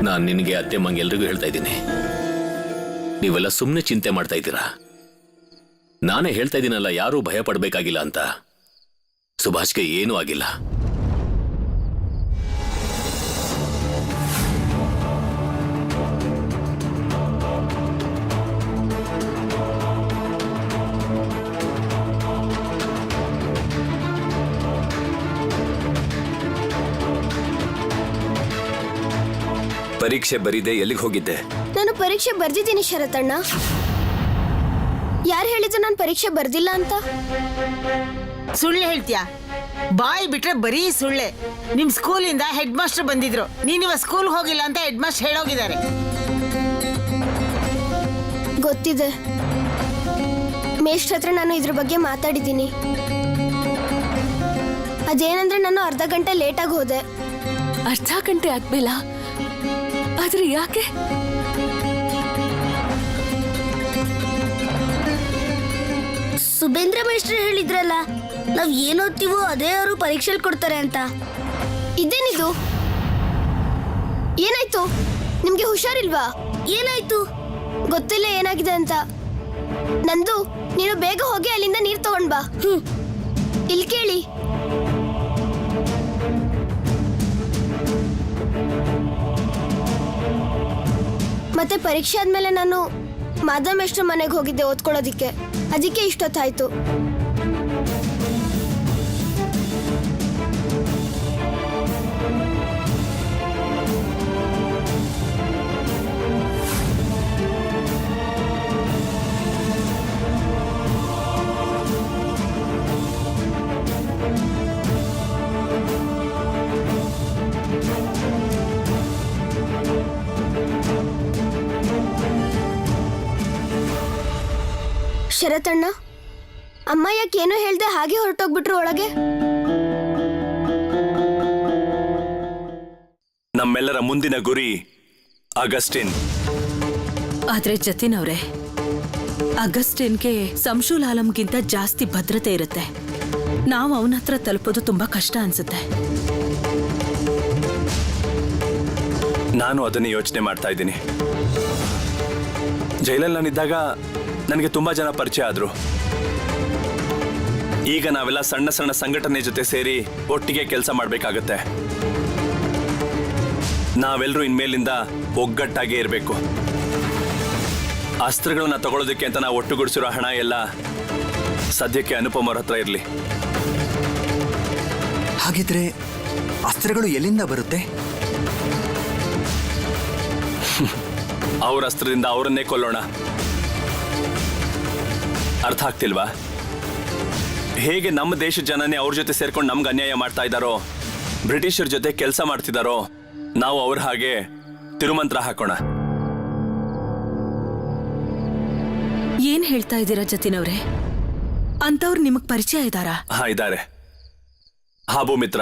C: ನಾನು ನಿನಗೆ ಅತ್ತೆ ಮಂಗೆ ಎಲ್ರಿಗೂ ಹೇಳ್ತಾ ಇದ್ದೀನಿ, ನೀವೆಲ್ಲ ಸುಮ್ಮನೆ ಚಿಂತೆ ಮಾಡ್ತಾ ಇದ್ದೀರಾ. ನಾನೇ ಹೇಳ್ತಾ ಇದ್ದೀನಲ್ಲ, ಯಾರೂ ಭಯ ಪಡಬೇಕಾಗಿಲ್ಲ ಅಂತ. ಸುಭಾಷ್ಗೆ ಏನೂ ಆಗಿಲ್ಲ.
I: ಪರೀಕ್ಷೆ ಬರೀದೆ ಎಲ್ಲಿಗೆ ಹೋಗಿದ್ದೆ?
G: ನಾನು ಪರೀಕ್ಷೆ ಬರ್ದಿದ್ದೀನಿ ಶರತಣ್ಣ. ಯಾರು ಹೇಳಿದ್ರು ನಾನು ಪರೀಕ್ಷೆ ಬರ್ದಿಲ್ಲ ಅಂತ?
D: ಸುಳ್ಳು ಹೇಳ್ತೀಯಾ? ಬಾಯಿ ಬಿಟ್ರೆ ಬರೀ ಸುಳ್ಳೆ. ನಿಮ್ ಸ್ಕೂಲಿಂದ ಹೆಡ್ ಮಾಸ್ಟರ್ ಬಂದಿದ್ರು. ನೀನಿವ ಸ್ಕೂಲ್ ಹೋಗಿಲ್ಲ ಅಂತ ಹೆಡ್ ಮಾಸ್ಟರ್ ಹೇಳೋಗಿದ್ದಾರೆ.
G: ಗೊತ್ತಿದೆ. ಮೇಷ್ಟ್ರ ಹತ್ರ ನಾನು ಇದ್ರ ಬಗ್ಗೆ ಮಾತಾಡಿದ್ದೀನಿ. ಅದೇನಂದ್ರೆ ನಾನು ಅರ್ಧ ಗಂಟೆ ಲೇಟಾಗಿ ಹೋದೆ.
B: ಅರ್ಧ ಗಂಟೆ ಆದ್ಮೇಲ? ಆದ್ರೆ ಯಾಕೆ?
G: ಸುಬೇಂದ್ರ ಮೇಷ್ಟ್ರು ಹೇಳಿದ್ರಲ್ಲ, ನಾವ್ ಏನ್ ಓದ್ತೀವೋ ಅದೇ ಅವರು ಪರೀಕ್ಷೆಯಲ್ಲಿ ಕೊಡ್ತಾರೆ ಅಂತ. ಇದೇನಿದು? ಏನಾಯ್ತು? ನಿಮ್ಗೆ ಹುಷಾರಿಲ್ವಾ? ಏನಾಯ್ತು? ಗೊತ್ತಿಲ್ಲ ಏನಾಗಿದೆ ಅಂತ. ನಂದು, ನೀನು ಬೇಗ ಹೋಗಿ ಅಲ್ಲಿಂದ ನೀರ್ ತಗೊಂಡ್ ಬಾ. ಇಲ್ಲಿ ಕೇಳಿ. ಮತ್ತೆ ಪರೀಕ್ಷೆ ಆದ್ಮೇಲೆ ನಾನು ಮಾಧವ ಮೇಷ್ಟ್ರ ಮನೆಗೆ ಹೋಗಿದ್ದೆ ಓದ್ಕೊಳ್ಳೋದಿಕ್ಕೆ. ಅದಕ್ಕೆ ಇಷ್ಟೊತ್ತಾಯ್ತು. ಶರತಣ್ಣ, ಅಮ್ಮ ಯಾಕೇನೋ ಹೇಳ್ದೆ ಹಾಗೆ ಹೊರಟೋಗ್ಬಿಟ್ರು ಒಳಗೆ?
I: ನಮ್ಮೆಲ್ಲರ ಮುಂದಿನ ಗುರಿ ಅಗಸ್ಟಿನ್.
A: ಆದ್ರೆ ಜತಿನ್ ಅವ್ರೆ, ಅಗಸ್ಟಿನ್ಗೆ ಸಂಶುಲ್ ಆಲಂಗಿಂತ ಜಾಸ್ತಿ ಭದ್ರತೆ ಇರುತ್ತೆ. ನಾವು ಅವನ ಹತ್ರ ತಲುಪೋದು ತುಂಬಾ ಕಷ್ಟ ಅನ್ಸುತ್ತೆ.
I: ನಾನು ಅದನ್ನೇ ಯೋಚನೆ ಮಾಡ್ತಾ ಇದ್ದೀನಿ. ಜೈಲಲ್ಲಿ ನಾನಿದ್ದಾಗ ನನಗೆ ತುಂಬಾ ಜನ ಪರಿಚಯ ಆದ್ರು. ಈಗ ನಾವೆಲ್ಲ ಸಣ್ಣ ಸಣ್ಣ ಸಂಘಟನೆ ಜೊತೆ ಸೇರಿ ಒಟ್ಟಿಗೆ ಕೆಲಸ ಮಾಡಬೇಕಾಗತ್ತೆ. ನಾವೆಲ್ಲರೂ ಇನ್ಮೇಲಿಂದ ಒಗ್ಗಟ್ಟಾಗೇ ಇರಬೇಕು. ಅಸ್ತ್ರಗಳನ್ನ ತಗೊಳ್ಳೋದಕ್ಕೆ ಅಂತ ನಾವು ಒಟ್ಟುಗೂಡಿಸಿರೋ ಹಣ ಎಲ್ಲ ಸದ್ಯಕ್ಕೆ ಅನುಪಮ್ ಅವ್ರ ಹತ್ರ ಇರಲಿ.
K: ಹಾಗಿದ್ರೆ ಅಸ್ತ್ರಗಳು ಎಲ್ಲಿಂದ ಬರುತ್ತೆ?
I: ಅವ್ರ ಅಸ್ತ್ರದಿಂದ ಅವರನ್ನೇ ಕೊಲ್ಲೋಣ. ಅರ್ಥ ಆಗ್ತಿಲ್ವಾ? ಹೇಗೆ ನಮ್ಮ ದೇಶದ ಜನನೇ ಅವ್ರ ಜೊತೆ ಸೇರ್ಕೊಂಡು ನಮ್ಗೆ ಅನ್ಯಾಯ ಮಾಡ್ತಾ ಇದ್ದಾರೋ, ಬ್ರಿಟಿಷರ ಜೊತೆ ಕೆಲಸ ಮಾಡ್ತಿದ್ದಾರೋ, ನಾವು ಅವ್ರ ಹಾಗೆ ತಿರುಮಂತ್ರ ಹಾಕೋಣ.
A: ಏನ್ ಹೇಳ್ತಾ ಇದ್ದೀರಾ ಜತಿನ್ ಅವ್ರೆ? ಅಂತವ್ರು ನಿಮಗ್ ಪರಿಚಯ ಇದ್ದಾರಾ?
I: ಹಾ, ಇದ್ದಾರೆ. ಹಾಬು ಮಿತ್ರ.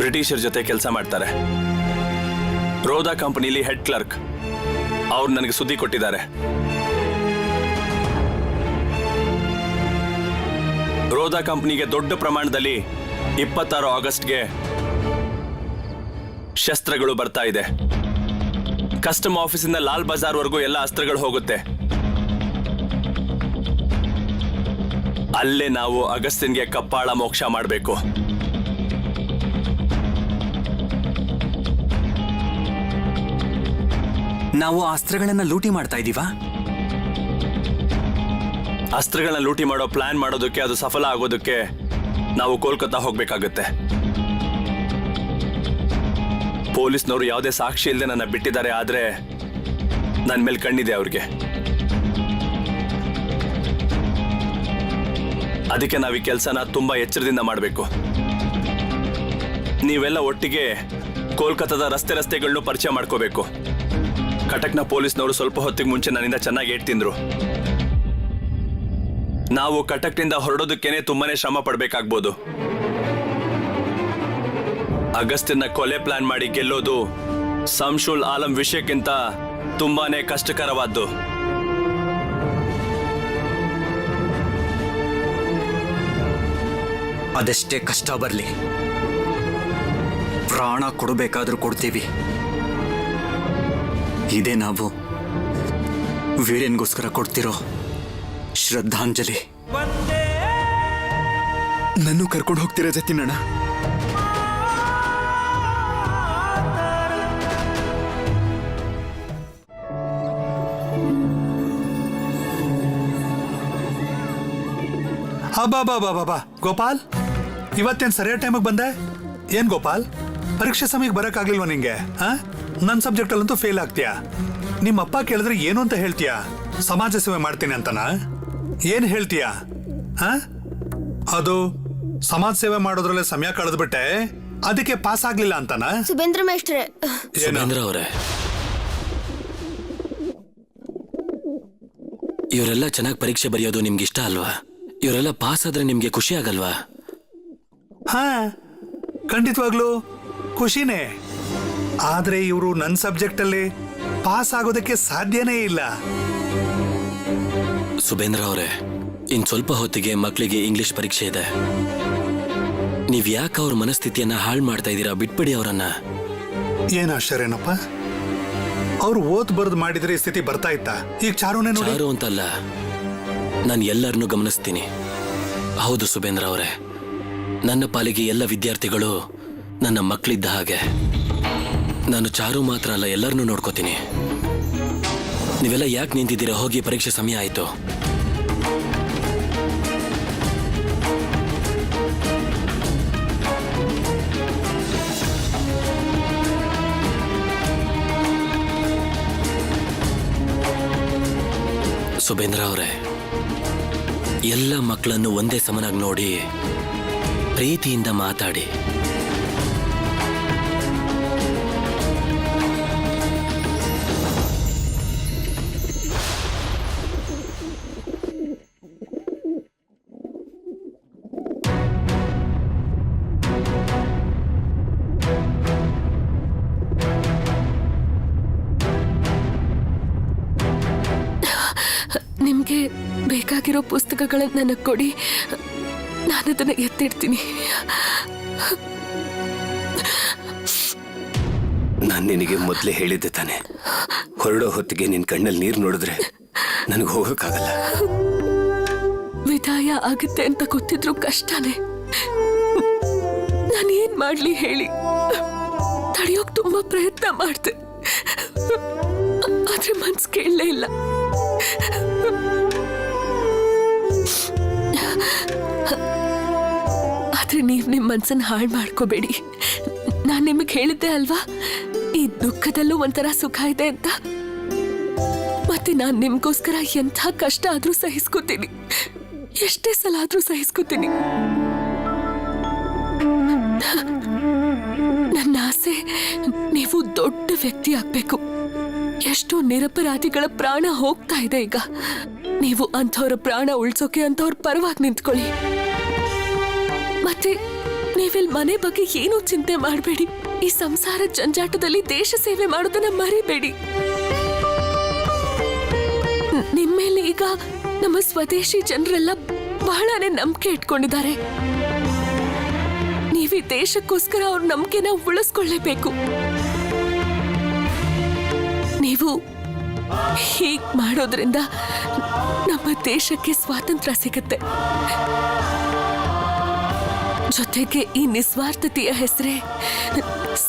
I: ಬ್ರಿಟಿಷರ ಜೊತೆ ಕೆಲಸ ಮಾಡ್ತಾರೆ. ರೋದಾ ಕಂಪನಿಲಿ ಹೆಡ್ ಕ್ಲರ್ಕ್. ಅವ್ರು ನನಗೆ ಸುದ್ದಿ ಕೊಟ್ಟಿದ್ದಾರೆ. ರೋದಾ ಕಂಪನಿಗೆ ದೊಡ್ಡ ಪ್ರಮಾಣದಲ್ಲಿ 26 ಆಗಸ್ಟ್ಗೆ ಶಸ್ತ್ರಗಳು ಬರ್ತಾ ಇದೆ. ಕಸ್ಟಮ್ ಆಫೀಸಿಂದ ಲಾಲ್ ಬಜಾರ್ವರೆಗೂ ಎಲ್ಲ ಅಸ್ತ್ರಗಳು ಹೋಗುತ್ತೆ. ಅಲ್ಲೇ ನಾವು ಅಗಸ್ತಿನ್ಗೆ ಕಪ್ಪಾಳ ಮೋಕ್ಷ ಮಾಡಬೇಕು.
K: ನಾವು ಆ ಅಸ್ತ್ರಗಳನ್ನ ಲೂಟಿ ಮಾಡ್ತಾ ಇದೀವಾ?
I: ಅಸ್ತ್ರಗಳನ್ನ ಲೂಟಿ ಮಾಡೋ ಪ್ಲಾನ್ ಮಾಡೋದಕ್ಕೆ, ಅದು ಸಫಲ ಆಗೋದಕ್ಕೆ ನಾವು ಕೋಲ್ಕತ್ತಾ ಹೋಗ್ಬೇಕಾಗುತ್ತೆ. ಪೊಲೀಸ್ನವರು ಯಾವುದೇ ಸಾಕ್ಷಿ ಇಲ್ಲದೆ ನನ್ನ ಬಿಟ್ಟಿದ್ದಾರೆ, ಆದ್ರೆ ನನ್ನ ಮೇಲೆ ಕಣ್ಣಿದೆ ಅವ್ರಿಗೆ. ಅದಕ್ಕೆ ನಾವು ಈ ಕೆಲಸನ ತುಂಬಾ ಎಚ್ಚರದಿಂದ ಮಾಡಬೇಕು. ನೀವೆಲ್ಲ ಒಟ್ಟಿಗೆ ಕೋಲ್ಕತ್ತಾದ ರಸ್ತೆಗಳನ್ನೂ ಪರಿಚಯ ಮಾಡ್ಕೋಬೇಕು. ಕಟಕ್ನ ಪೊಲೀಸ್ನವರು ಸ್ವಲ್ಪ ಹೊತ್ತಿಗೆ ಮುಂಚೆ ನನ್ನಿಂದ ಚೆನ್ನಾಗಿ ಏಟ್ ತಿಂದ್ರು. ನಾವು ಕಟಕ್ನಿಂದ ಹೊರಡೋದಕ್ಕೇನೆ ತುಂಬಾನೇ ಶ್ರಮ ಪಡ್ಬೇಕಾಗ್ಬೋದು. ಅಗಸ್ಟಿನ ಕೊಲೆ ಪ್ಲಾನ್ ಮಾಡಿ ಗೆಲ್ಲೋದು ಸಂಶುಲ್ ಆಲಂ ವಿಷಯಕ್ಕಿಂತ ತುಂಬಾನೇ ಕಷ್ಟಕರವಾದ್ದು.
K: ಅದೆಷ್ಟೇ ಕಷ್ಟ ಬರಲಿ, ಪ್ರಾಣ ಕೊಡಬೇಕಾದ್ರೂ ಕೊಡ್ತೀವಿ. ಇದೇ ನಾವು ವೀರೇನ್ಗೋಸ್ಕರ ಕೊಡ್ತಿರೋ ಶ್ರದ್ಧಾಂಜಲಿ.
L: ನನ್ನೂ ಕರ್ಕೊಂಡು ಹೋಗ್ತೀರಾ ಜತಿನಣ್ಣ?
F: ಬಾ ಗೋಪಾಲ್, ಇವತ್ತೇನ್ ಸರಿಯಾದ ಟೈಮಿಗೆ ಬಂದೆ? ಏನ್ ಗೋಪಾಲ್, ಪರೀಕ್ಷೆ ಸಮಯಕ್ಕೆ ಬರಕ್ಕಾಗ್ಲಿಲ್ವಾ ನಿಂಗೆ? ನನ್ನ ಸಬ್ಜೆಕ್ಟ್ ಅಲ್ಲಂತೂ ಫೇಲ್ ಆಗ್ತೀಯಾ. ನಿಮ್ಮಪ್ಪ ಕೇಳಿದ್ರೆ ಏನು ಅಂತ ಹೇಳ್ತೀಯಾ? ಸಮಾಜ ಸೇವೆ ಮಾಡ್ತೀನಿ ಅಂತನಾ? ಏನ್ ಹೇಳ್ತೀಯಾ? ಅದು ಸಮಾಜ ಸೇವೆ ಮಾಡೋದ್ರಲ್ಲೇ ಸಮಯ ಕಳೆದ್ಬಿಟ್ಟೆ, ಅದಕ್ಕೆ ಪಾಸ್ ಆಗ್ಲಿಲ್ಲ ಅಂತನಾ?
G: ಸುಬೇಂದ್ರ ಮೇಷ್ಟ್ರೆ,
E: ಸುಬೇಂದ್ರ ಅವರೇ, ಇವರೆಲ್ಲ ಚೆನ್ನಾಗಿ ಪರೀಕ್ಷೆ ಬರೆಯೋದು ನಿಮ್ಗೆ ಇಷ್ಟ ಅಲ್ವಾ? ಇವರೆಲ್ಲ ಪಾಸ್ ಆದ್ರೆ ನಿಮ್ಗೆ ಖುಷಿ ಆಗಲ್ವಾ?
F: ಖಂಡಿತವಾಗ್ಲು ಖುಷಿನೇ. ಆದ್ರೆ ಇವರು ನನ್ನ ಸಬ್ಜೆಕ್ಟ್ ಅಲ್ಲಿ ಪಾಸ್ ಆಗೋದಕ್ಕೆ ಸಾಧ್ಯನೇ ಇಲ್ಲ.
E: ಸುಬೇಂದ್ರ ಅವರೇ, ಇನ್ ಸ್ವಲ್ಪ ಹೊತ್ತಿಗೆ ಮಕ್ಕಳಿಗೆ ಇಂಗ್ಲಿಷ್ ಪರೀಕ್ಷೆ ಇದೆ. ನೀವ್ ಯಾಕೆ ಅವ್ರ ಮನಸ್ಥಿತಿಯನ್ನ ಹಾಳು ಮಾಡ್ತಾ ಇದ್ದೀರಾ? ಬಿಟ್ಬಿಡಿ ಅವರನ್ನ.
F: ಏನ್ ಆಶ್ಚರ್ಯನಪ್ಪ, ಅವ್ರು ಓದ್ ಬರ್ದು ಮಾಡಿದ್ರೆ ಈ ಸ್ಥಿತಿ ಬರ್ತಾ ಇತ್ತ? ಈಗ ಚಾರುನೇ ನೋಡಿ.
E: ಚಾರು ಅಂತಲ್ಲ, ನಾನು ಎಲ್ಲರನ್ನೂ ಗಮನಿಸ್ತೀನಿ. ಹೌದು ಸುಬೇಂದ್ರ ಅವರೇ, ನನ್ನ ಪಾಲಿಗೆ ಎಲ್ಲ ವಿದ್ಯಾರ್ಥಿಗಳು ನನ್ನ ಮಕ್ಕಳಿದ್ದ ಹಾಗೆ. ನಾನು ಚಾರು ಮಾತ್ರ ಅಲ್ಲ, ಎಲ್ಲರನ್ನೂ ನೋಡ್ಕೋತೀನಿ. ನೀವೆಲ್ಲ ಯಾಕೆ ನಿಂತಿದ್ದೀರಾ? ಹೋಗಿ, ಪರೀಕ್ಷೆ ಸಮಯ ಆಯಿತು. ಸುಬೇಂದ್ರ ಅವರೇ, ಎಲ್ಲ ಮಕ್ಕಳನ್ನು ಒಂದೇ ಸಮನಾಗಿ ನೋಡಿ ಪ್ರೀತಿಯಿಂದ ಮಾತಾಡಿ.
B: ನಿಮ್ಗೆ ಬೇಕಾಗಿರೋ ಪುಸ್ತಕಗಳನ್ನ ನನಗೆ ಕೊಡಿ, ನಾನು ಅದನ್ನ ಎತ್ತಿಡ್ತೀನಿ.
C: ನಾನು ನಿನಗೆ ಮೊದಲೇ ಹೇಳಿದ್ದೆ ತಾನೆ, ಹೊರಡೋ ಹೊತ್ತಿಗೆ ನಿನ್ ಕಣ್ಣಲ್ಲಿ ನೀರು ನೋಡಿದ್ರೆ ನನಗೆ ಹೋಗಕ್ಕಾಗಲ್ಲ.
B: ವಿದಾಯ ಆಗುತ್ತೆ ಅಂತ ಗೊತ್ತಿದ್ರು ಕಷ್ಟನೇ. ನಾನು ಏನ್ ಮಾಡ್ಲಿ ಹೇಳಿ? ತಡೆಯೋಕ್ ತುಂಬಾ ಪ್ರಯತ್ನ ಮಾಡ್ದೆ, ಆದ್ರೆ ಮನ್ಸು ಕೇಳಲೇ ಇಲ್ಲ. ಆದ್ರೆ ನೀವ್ ನಿಮ್ ಮನ್ಸನ್ನ ಹಾಳು ಮಾಡ್ಕೋಬೇಡಿ. ನಾನ್ ನಿಮಗೆ ಹೇಳಿದ್ದೆ ಅಲ್ವಾ, ಈ ದುಃಖದಲ್ಲೂ ಒಂಥರ ಸುಖ ಇದೆ ಅಂತ. ಮತ್ತೆ ನಾನ್ ನಿಮ್ಗೋಸ್ಕರ ಎಂಥ ಕಷ್ಟ ಆದ್ರೂ ಸಹಿಸ್ಕೋತೀನಿ, ಎಷ್ಟೇ ಸಲ ಆದ್ರೂ ಸಹಿಸ್ಕೋತೀನಿ. ನನ್ನ ಆಸೆ ನೀವು ದೊಡ್ಡ ವ್ಯಕ್ತಿ ಆಗ್ಬೇಕು. ಎಷ್ಟೋ ನಿರಪರಾಧಿಗಳ ಪ್ರಾಣ ಹೋಗ್ತಾ ಇದೆ ಈಗ. ನೀವು ಅಂಥವ್ರ ಪ್ರಾಣ ಉಳ್ಸೋಕೆ ಅಂಥವ್ರ ಪರವಾಗಿ ನಿಂತ್ಕೊಳ್ಳಿ. ಮತ್ತೆ ನೀವಿಲ್ ಮನೆ ಬಗ್ಗೆ ಏನೂ ಚಿಂತೆ ಮಾಡಬೇಡಿ. ಈ ಸಂಸಾರ ಜಂಜಾಟದಲ್ಲಿ ದೇಶ ಸೇವೆ ಮಾಡೋದನ್ನ ಮರಿಬೇಡಿ. ನಿಮ್ಮೇಲೆ ಈಗ ನಮ್ಮ ಸ್ವದೇಶಿ ಜನರೆಲ್ಲ ಬಹಳನೇ ನಂಬಿಕೆ ಇಟ್ಕೊಂಡಿದ್ದಾರೆ. ನೀವೀ ದೇಶಕ್ಕೋಸ್ಕರ ಅವ್ರ ನಂಬಿಕೆನ ಉಳಿಸ್ಕೊಳ್ಳೇಬೇಕು. ನೀವು ಹೀಗ್ ಮಾಡೋದ್ರಿಂದ ನಮ್ಮ ದೇಶಕ್ಕೆ ಸ್ವಾತಂತ್ರ್ಯ ಸಿಗುತ್ತೆ. ಜೊತೆಗೆ ಈ ನಿಸ್ವಾರ್ಥತೆಯ ಹೆಸರೇ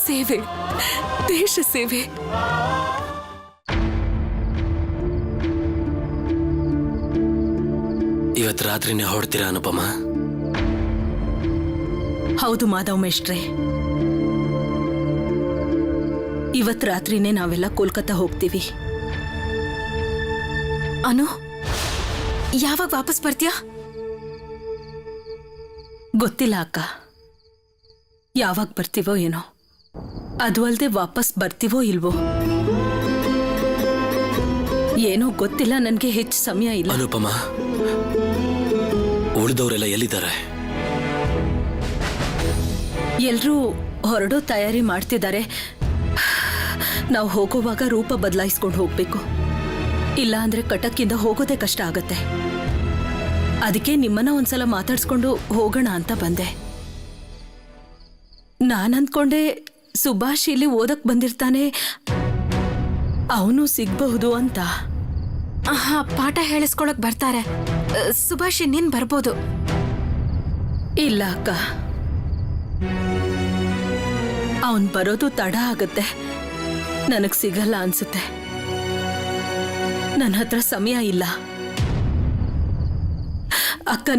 B: ಸೇವೆ, ದೇಶ ಸೇವೆ.
E: ಇವತ್ತು ರಾತ್ರಿನೇ ಹೊರಡ್ತೀರಾ ಅನುಪಮ?
A: ಹೌದು ಮಾಧವ್ ಮೇಷ್ಟ್ರೆ, ಇವತ್ ರಾತ್ರಿನೇ ನಾವೆಲ್ಲ ಕೋಲ್ಕತ್ತಾ ಹೋಗ್ತೀವಿ.
B: ಅನು, ಯಾವಾಗ ವಾಪಸ್ ಬರ್ತೀಯಾ?
A: ಗೊತ್ತಿಲ್ಲ ಅಕ್ಕ, ಯಾವಾಗ ಬರ್ತೀವೋ ಏನೋ. ಅದು ಅಲ್ಲದೆ ವಾಪಸ್ ಬರ್ತೀವೋ ಇಲ್ವೋ ಏನೋ ಗೊತ್ತಿಲ್ಲ. ನನ್ಗೆ ಹೆಚ್ಚು ಸಮಯ ಇಲ್ಲ.
E: ಅನುಪಮ, ಉಳಿದವರೆಲ್ಲ ಎಲ್ಲಿದ್ದಾರೆ?
A: ಎಲ್ರೂ ಹೊರಡೋ ತಯಾರಿ ಮಾಡ್ತಿದ್ದಾರೆ. ನಾವು ಹೋಗೋವಾಗ ರೂಪ ಬದಲಾಯಿಸ್ಕೊಂಡು ಹೋಗ್ಬೇಕು. ಇಲ್ಲ ಅಂದ್ರೆ ಕಟಕ್ಕಿಂದ ಹೋಗೋದೇ ಕಷ್ಟ ಆಗತ್ತೆ. ಅದಕ್ಕೆ ನಿಮ್ಮನ್ನ ಒಂದ್ಸಲ ಮಾತಾಡ್ಸ್ಕೊಂಡು ಹೋಗೋಣ ಅಂತ ಬಂದೆ. ನಾನಂದ್ಕೊಂಡೆ ಸುಭಾಷ್ ಇಲ್ಲಿ ಓದಕ್ ಬಂದಿರ್ತಾನೆ, ಅವನು ಸಿಗ್ಬಹುದು ಅಂತ.
J: ಪಾಠ ಹೇಳಿಸ್ಕೊಳಕ್ ಬರ್ತಾರೆ. ಸುಭಾಷ್ ನೀನ್ ಬರ್ಬೋದು.
A: ಇಲ್ಲ ಅಕ್ಕ, ಅವನ್ ಬರೋದು ತಡ ಆಗತ್ತೆ. ನನಗ್ ಸಿಗಲ್ಲ ಅನ್ಸುತ್ತೆ. ನನ್ನ ಹತ್ರ ಸಮಯ ಇಲ್ಲ. ಅಕ್ಕ,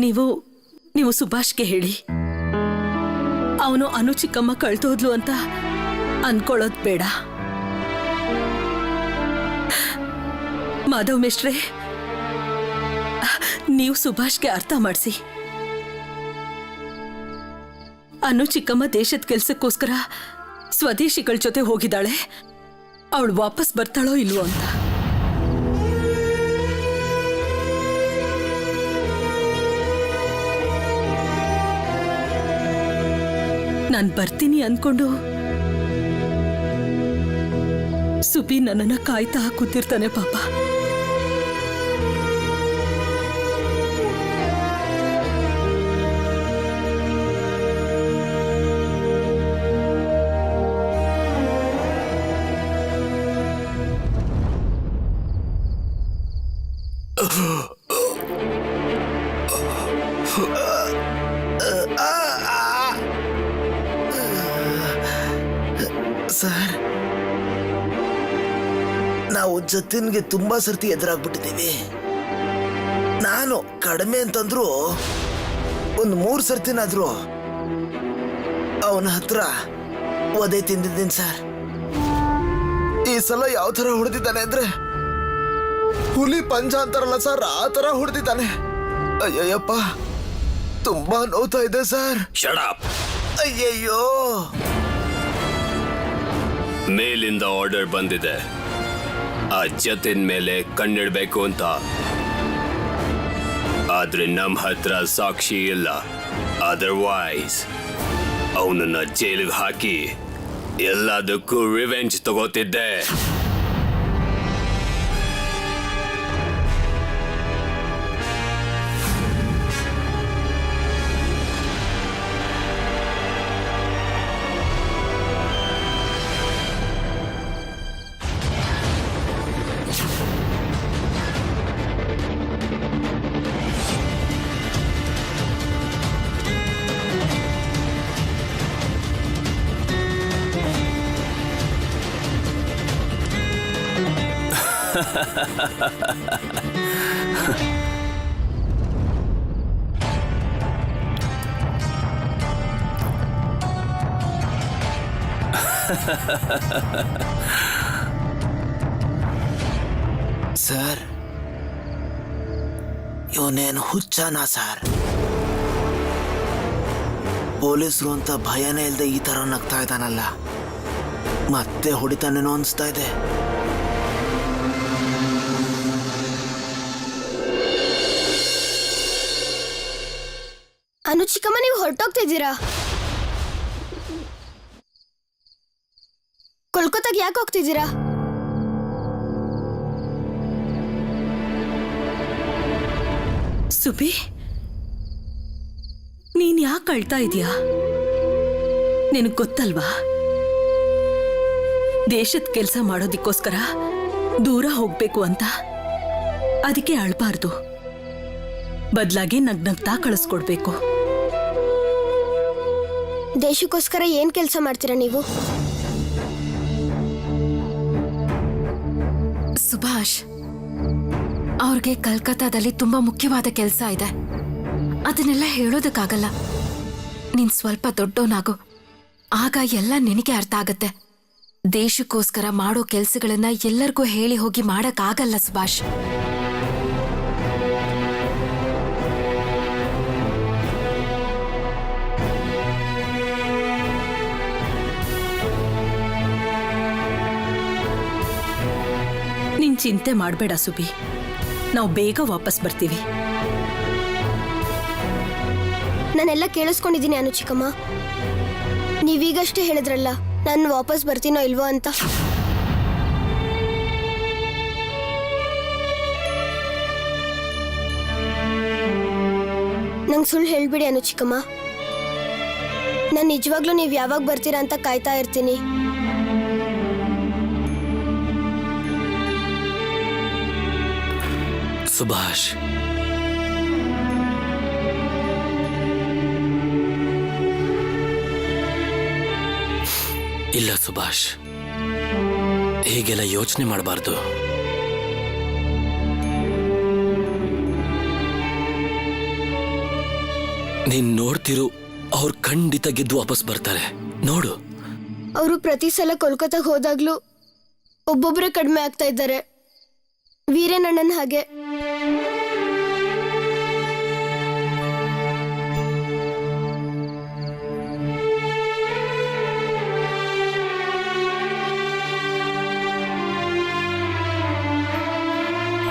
A: ನೀವು ಸುಭಾಷ್ಗೆ ಹೇಳಿ, ಅವನು ಅನು ಚಿಕ್ಕಮ್ಮ ಕಳ್ತೋದ್ಲು ಅಂತ ಅನ್ಕೊಳ್ಳೋದ್ ಬೇಡ. ಮಾಧವ್ ಮಿಶ್ರೆ, ನೀವು ಸುಭಾಷ್ಗೆ ಅರ್ಥ ಮಾಡಿಸಿ. ಅನು ಚಿಕ್ಕಮ್ಮ ದೇಶದ ಕೆಲ್ಸಕ್ಕೋಸ್ಕರ ಸ್ವದೇಶಿಗಳ ಜೊತೆ ಹೋಗಿದ್ದಾಳೆ. ಅವಳು ವಾಪಸ್ ಬರ್ತಾಳೋ ಇಲ್ವೋ ಅಂತ. ನಾನ್ ಬರ್ತೀನಿ ಅನ್ಕೊಂಡು ಸುಬಿ ನನ್ನನ್ನ ಕಾಯ್ತಾ ಕೂತಿರ್ತಾನೆ ಪಾಪ.
H: ಸರ್, ನಾವು ಜತಿನ್ಗೆ ತುಂಬಾ ಸರ್ತಿ ಎದುರಾಗ್ಬಿಟ್ಟಿದ್ದೀವಿ. ನಾನು ಕಡಿಮೆ ಅಂತಂದ್ರು ಒಂದು 3 ಸರ್ತಿನಾದ್ರು ಅವನ ಹತ್ರ ಒದೆ ತಿಂದಿದ್ದೀನಿ ಸರ್. ಈ ಸಲ ಯಾವ ತರ ಹೊಡೆದಿದ್ದಾನೆ ಅಂದ್ರೆ ಹುಲಿ ಪಂಜ ಅಂತಾರಲ್ಲ ಸರ್, ಆ ತರ ಹೊಡೆದಿದ್ದಾನೆ. ಅಯ್ಯಯ್ಯಪ್ಪ, ತುಂಬಾ ನೋವ್ತಾ ಇದೆ ಸರ್.
C: Shut up.
H: ಅಯ್ಯಯ್ಯೋ,
C: ಮೇಲಿಂದ ಆರ್ಡರ್ ಬಂದಿದೆ, ಆ ಜತಿನ್ ಮೇಲೆ ಕಣ್ಣಿಡ್ಬೇಕು ಅಂತ. ಆದ್ರೆ ನಮ್ ಹತ್ರ ಸಾಕ್ಷಿ ಇಲ್ಲ. ಅದರ್ವೈಸ್ ಅವನನ್ನ ಜೈಲಿಗೆ ಹಾಕಿ ಎಲ್ಲದಕ್ಕೂ ರಿವೆಂಜ್ ತಗೋತಿದ್ದೆ.
H: ಸರ್, ಇವನೇನು ಹುಚ್ಚನಾ ಸರ್? ಪೊಲೀಸರು ಅಂತ ಭಯನೇ ಇಲ್ಲದೆ ಈ ತರ ನಗ್ತಾ ಇದ್ದಾನಲ್ಲ, ಮತ್ತೆ ಹೊಡಿತಾನೇನೋ ಅನಿಸ್ತಾ ಇದೆ.
G: ಅನು ಚಿಕ್ಕಮ್ಮ, ನೀವು ಹೊರಟೋಗ್ತಿದ್ದೀರಾ? ಕೋಲ್ಕತ್ತಾಗೆ ಯಾಕೆ ಹೋಗ್ತಿದ್ದೀರಾ?
A: ಸುಬಿ, ನೀನ್ ಯಾಕೆ ಅಳ್ತಾ ಇದೀಯಾ? ನಿನಗ್ ಗೊತ್ತಲ್ವಾ, ದೇಶದ ಕೆಲಸ ಮಾಡೋದಿಕ್ಕೋಸ್ಕರ ದೂರ ಹೋಗ್ಬೇಕು ಅಂತ. ಅದಕ್ಕೆ ಅಳ್ಬಾರ್ದು, ಬದಲಾಗಿ ನಗ್ನಗ್ತಾ ಕಳಿಸ್ಕೊಡ್ಬೇಕು.
G: ದೇಶಕ್ಕೋಸ್ಕರ ಏನ್ ಕೆಲಸ ಮಾಡ್ತೀರಾ ನೀವು?
B: ಸುಭಾಷ್, ಅವ್ರಿಗೆ ಕಲ್ಕತ್ತಾದಲ್ಲಿ ತುಂಬಾ ಮುಖ್ಯವಾದ ಕೆಲಸ ಇದೆ. ಅದನ್ನೆಲ್ಲ ಹೇಳೋದಕ್ಕಾಗಲ್ಲ. ನೀನ್ ಸ್ವಲ್ಪ ದೊಡ್ಡೋನಾಗು, ಆಗ ಎಲ್ಲ ನಿನಗೆ ಅರ್ಥ ಆಗತ್ತೆ. ದೇಶಕ್ಕೋಸ್ಕರ ಮಾಡೋ ಕೆಲ್ಸಗಳನ್ನ ಎಲ್ಲರಿಗೂ ಹೇಳಿ ಹೋಗಿ ಮಾಡಕ್ಕಾಗಲ್ಲ ಸುಭಾಷ್.
A: ನೀನ್ ಚಿಂತೆ ಮಾಡಬೇಡ ಸುಬಿ, ನಾವು ಬೇಗ ವಾಪಸ್ ಬರ್ತೀವಿ.
G: ನಾನೆಲ್ಲ ಕೇಳಿಸ್ಕೊಂಡಿದ್ದೀನಿ ಅನು ಚಿಕ್ಕಮ್ಮ. ನೀವೀಗಷ್ಟೇ ಹೇಳಿದ್ರಲ್ಲ ನಾನು ವಾಪಸ್ ಬರ್ತೀನೋ ಇಲ್ವೋ ಅಂತ. ನಂಗೆ ಸುಳ್ಳು ಹೇಳ್ಬಿಡಿ ಅನು ಚಿಕ್ಕಮ್ಮ. ನಾನು ನಿಜವಾಗ್ಲೂ ನೀವು ಯಾವಾಗ ಬರ್ತೀರಾ ಅಂತ ಕಾಯ್ತಾ ಇರ್ತೀನಿ.
E: ಸುಭಾಷ್, ಇಲ್ಲ ಸುಭಾಷ್, ಹೀಗೆಲ್ಲ ಯೋಚನೆ ಮಾಡಬಾರ್ದು. ನೀನ್ ನೋಡ್ತಿರು, ಅವ್ರು ಖಂಡಿತ ಗೆದ್ದು ವಾಪಸ್ ಬರ್ತಾರೆ, ನೋಡು.
G: ಅವರು ಪ್ರತಿ ಸಲ ಕೋಲ್ಕತ್ತಾಗ ಹೋದಾಗ್ಲೂ ಒಬ್ಬೊಬ್ಬರೇ ಕಡಿಮೆ ಆಗ್ತಾ ಇದ್ದಾರೆ. ವೀರೇನಣ್ಣನ ಹಾಗೆ.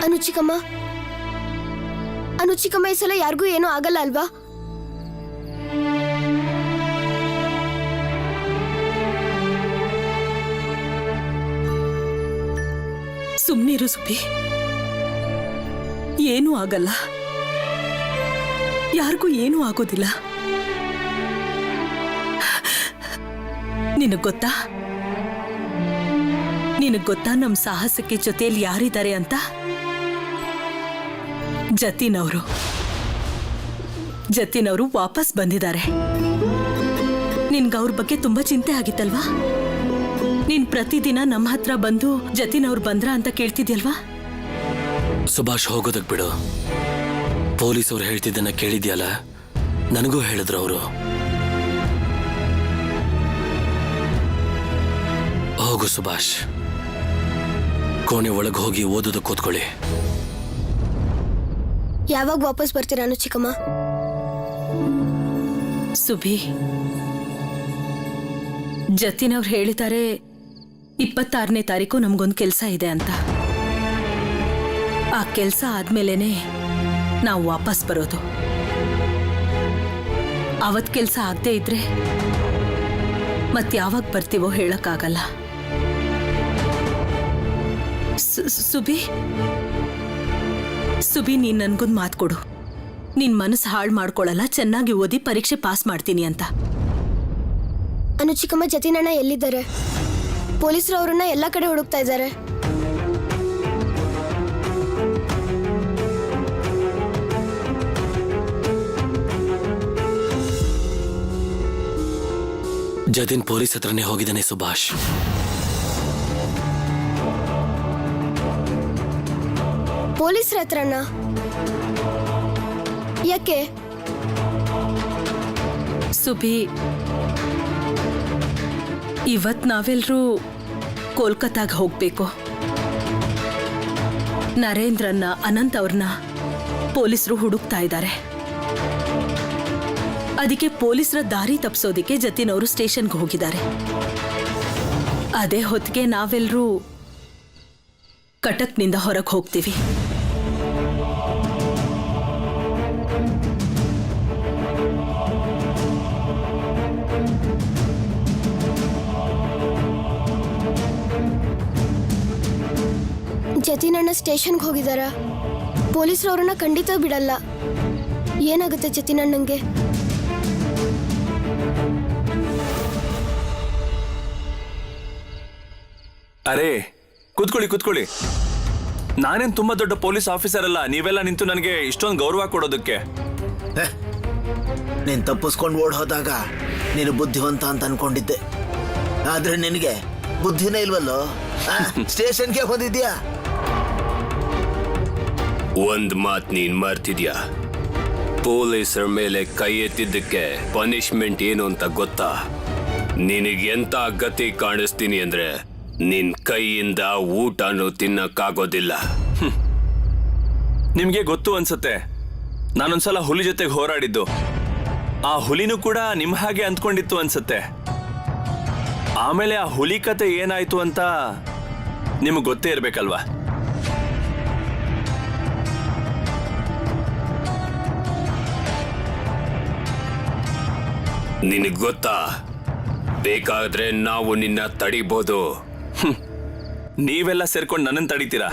G: ಅನು ಚಿಕ್ಕಮ್ಮ, ಈ ಸಲ ಯಾರಿಗೂ ಏನೂ ಆಗಲ್ಲ ಅಲ್ವಾ?
A: ಸುಮ್ನಿರು ಸುಬ್ಬಿ, ಏನೂ ಆಗಲ್ಲ, ಯಾರಿಗೂ ಏನೂ ಆಗೋದಿಲ್ಲ. ನಿನಗ್ ಗೊತ್ತಾ ನಮ್ ಸಾಹಸಕ್ಕೆ ಜೊತೆಯಲ್ಲಿ ಯಾರಿದ್ದಾರೆ ಅಂತ? ಜತಿನವರು ವಾಪಸ್ ಬಂದಿದ್ದಾರೆ. ನಿನ್ಗೆ ಅವ್ರ ಬಗ್ಗೆ ತುಂಬಾ ಚಿಂತೆ ಆಗಿತ್ತಲ್ವಾ? ನೀನ್ ಪ್ರತಿದಿನ ನಮ್ಮ ಹತ್ರ ಬಂದು ಜತಿನವ್ರು ಬಂದ್ರ ಅಂತ ಕೇಳ್ತಿದ್ಯಲ್ವಾ?
E: ಸುಭಾಷ್, ಹೋಗೋದಕ್ ಬಿಡು. ಪೊಲೀಸ್ ಅವ್ರು ಹೇಳ್ತಿದ್ದನ್ನ ಕೇಳಿದ್ಯಲ್ಲ, ನನಗೂ ಹೇಳಿದ್ರು ಅವರು. ಹೋಗು ಸುಭಾಷ್, ಕೋಣೆ ಒಳಗೆ ಹೋಗಿ ಓದೋದಕ್ಕೆ ಕೂತ್ಕೊಳ್ಳಿ.
G: ಯಾವಾಗ ವಾಪಸ್ ಬರ್ತೀರಾ ಅನು ಚಿಕ್ಕಮ್ಮ?
A: ಸುಬಿ, ಜತಿನವ್ರು ಹೇಳಿದ್ದಾರೆ 26ನೇ ತಾರೀಕು ನಮ್ಗೊಂದು ಕೆಲಸ ಇದೆ ಅಂತ. ಆ ಕೆಲಸ ಆದ್ಮೇಲೆನೆ ನಾವು ವಾಪಸ್ ಬರೋದು. ಅವತ್ ಕೆಲಸ ಆಗದೆ ಇದ್ರೆ ಮತ್ಯಾವಾಗ ಬರ್ತೀವೋ ಹೇಳಕ್ಕಾಗಲ್ಲ. ಸುಬಿ, ನೀನ್ ನನ್ಗೊಂದು ಮಾತು ಕೊಡು. ನಿನ್ ಮನಸ್ಸು ಹಾಳು ಮಾಡ್ಕೊಳ್ಳಲ್ಲ, ಚೆನ್ನಾಗಿ ಓದಿ ಪರೀಕ್ಷೆ ಪಾಸ್ ಮಾಡ್ತೀನಿ ಅಂತ.
G: ಅನು ಚಿಕ್ಕಮ್ಮ, ಜತಿನಣ್ಣ ಎಲ್ಲಿದ್ದಾರೆ? ಪೊಲೀಸರು ಅವ್ರನ್ನ ಎಲ್ಲ ಕಡೆ ಹುಡುಕ್ತಾ ಇದ್ದಾರೆ.
E: ಜತಿನ್ ಪೊಲೀಸ್ ಹತ್ರನೇ ಹೋಗಿದ್ದಾನೆ ಸುಭಾಷ್.
G: ಪೊಲೀಸರ ಹತ್ರನ? ಯಾಕೆ?
A: ಸುಬಿ, ಇವತ್ ನಾವೆಲ್ಲರೂ ಕೋಲ್ಕತ್ತಾಗ ಹೋಗ್ಬೇಕು. ನರೇಂದ್ರನ್ನ, ಅನಂತ್ ಅವ್ರನ್ನ ಪೊಲೀಸರು ಹುಡುಕ್ತಾ ಇದ್ದಾರೆ. ಅದಕ್ಕೆ ಪೊಲೀಸರ ದಾರಿ ತಪ್ಪಿಸೋದಿಕ್ಕೆ ಜತಿನವರು ಸ್ಟೇಷನ್ಗೆ ಹೋಗಿದ್ದಾರೆ. ಅದೇ ಹೊತ್ತಿಗೆ ನಾವೆಲ್ಲರೂ ಕಟಕ್ನಿಂದ ಹೊರಗೆ ಹೋಗ್ತೀವಿ.
G: ಜತಿನಣ್ಣ ಸ್ಟೇಷನ್ಗೆ ಹೋಗಿದಾರ? ಪೊಲೀಸರು ಅವ್ರನ್ನ ಖಂಡಿತ ಬಿಡಲ್ಲ. ಏನಾಗುತ್ತೆ ಜತಿನಣ್ಣಂಗೆ?
I: ಅರೇ, ಕೂತ್ಕೊಳ್ಳಿ. ನಾನೇನ್ ತುಂಬಾ ದೊಡ್ಡ ಪೊಲೀಸ್ ಆಫೀಸರ್ ಅಲ್ಲ, ನೀವೆಲ್ಲ ನಿಂತು ನನಗೆ ಇಷ್ಟೊಂದು ಗೌರವ ಕೊಡೋದಕ್ಕೆ.
H: ನೀನ್ ತಪ್ಪಿಸ್ಕೊಂಡು ಓಡ್ ಹೋದಾಗ ನೀನು ಬುದ್ಧಿವಂತ ಅಂತ ಅನ್ಕೊಂಡಿದ್ದೆ, ಆದ್ರೆ ನಿನಗೆ ಬುದ್ಧಿನೇ ಇಲ್ವಲ್ಲೋ. ಸ್ಟೇಷನ್ಗೆ ಹೋದಿದ್ಯಾ?
C: ಒಂದ್ ಮಾತ್ ನೀನ್ ಮರ್ತಿದ್ಯಾ? ಪೊಲೀಸರ ಮೇಲೆ ಕೈ ಎತ್ತಿದ್ದಕ್ಕೆ ಪನಿಷ್ಮೆಂಟ್ ಏನು ಅಂತ ಗೊತ್ತಾ? ನಿನಗೆಂತ ಗತಿ ಕಾಣಿಸ್ತೀನಿ ಅಂದ್ರೆ ನಿನ್ ಕೈಯಿಂದ ಊಟನೂ ತಿನ್ನಕ್ಕಾಗೋದಿಲ್ಲ.
I: ನಿಮ್ಗೆ ಗೊತ್ತು ಅನ್ಸುತ್ತೆ, ನಾನೊಂದ್ಸಲ ಹುಲಿ ಜೊತೆಗೆ ಹೋರಾಡಿದ್ದು. ಆ ಹುಲಿನೂ ಕೂಡ ನಿಮ್ ಹಾಗೆ ಅಂದ್ಕೊಂಡಿತ್ತು ಅನ್ಸುತ್ತೆ. ಆಮೇಲೆ ಆ ಹುಲಿ ಕತೆ ಏನಾಯ್ತು ಅಂತ ನಿಮ್ಗೆ ಗೊತ್ತೇ ಇರ್ಬೇಕಲ್ವಾ?
C: ನಿನಗ್ ಗೊತ್ತಾ, ಬೇಕಾದ್ರೆ ನಾವು ನಿನ್ನ ತಡಿಬೋದು.
I: ನೀವೆಲ್ಲ ಸೇರ್ಕೊಂಡು ನನ್ನನ್ನು ತಡಿತೀರಾ?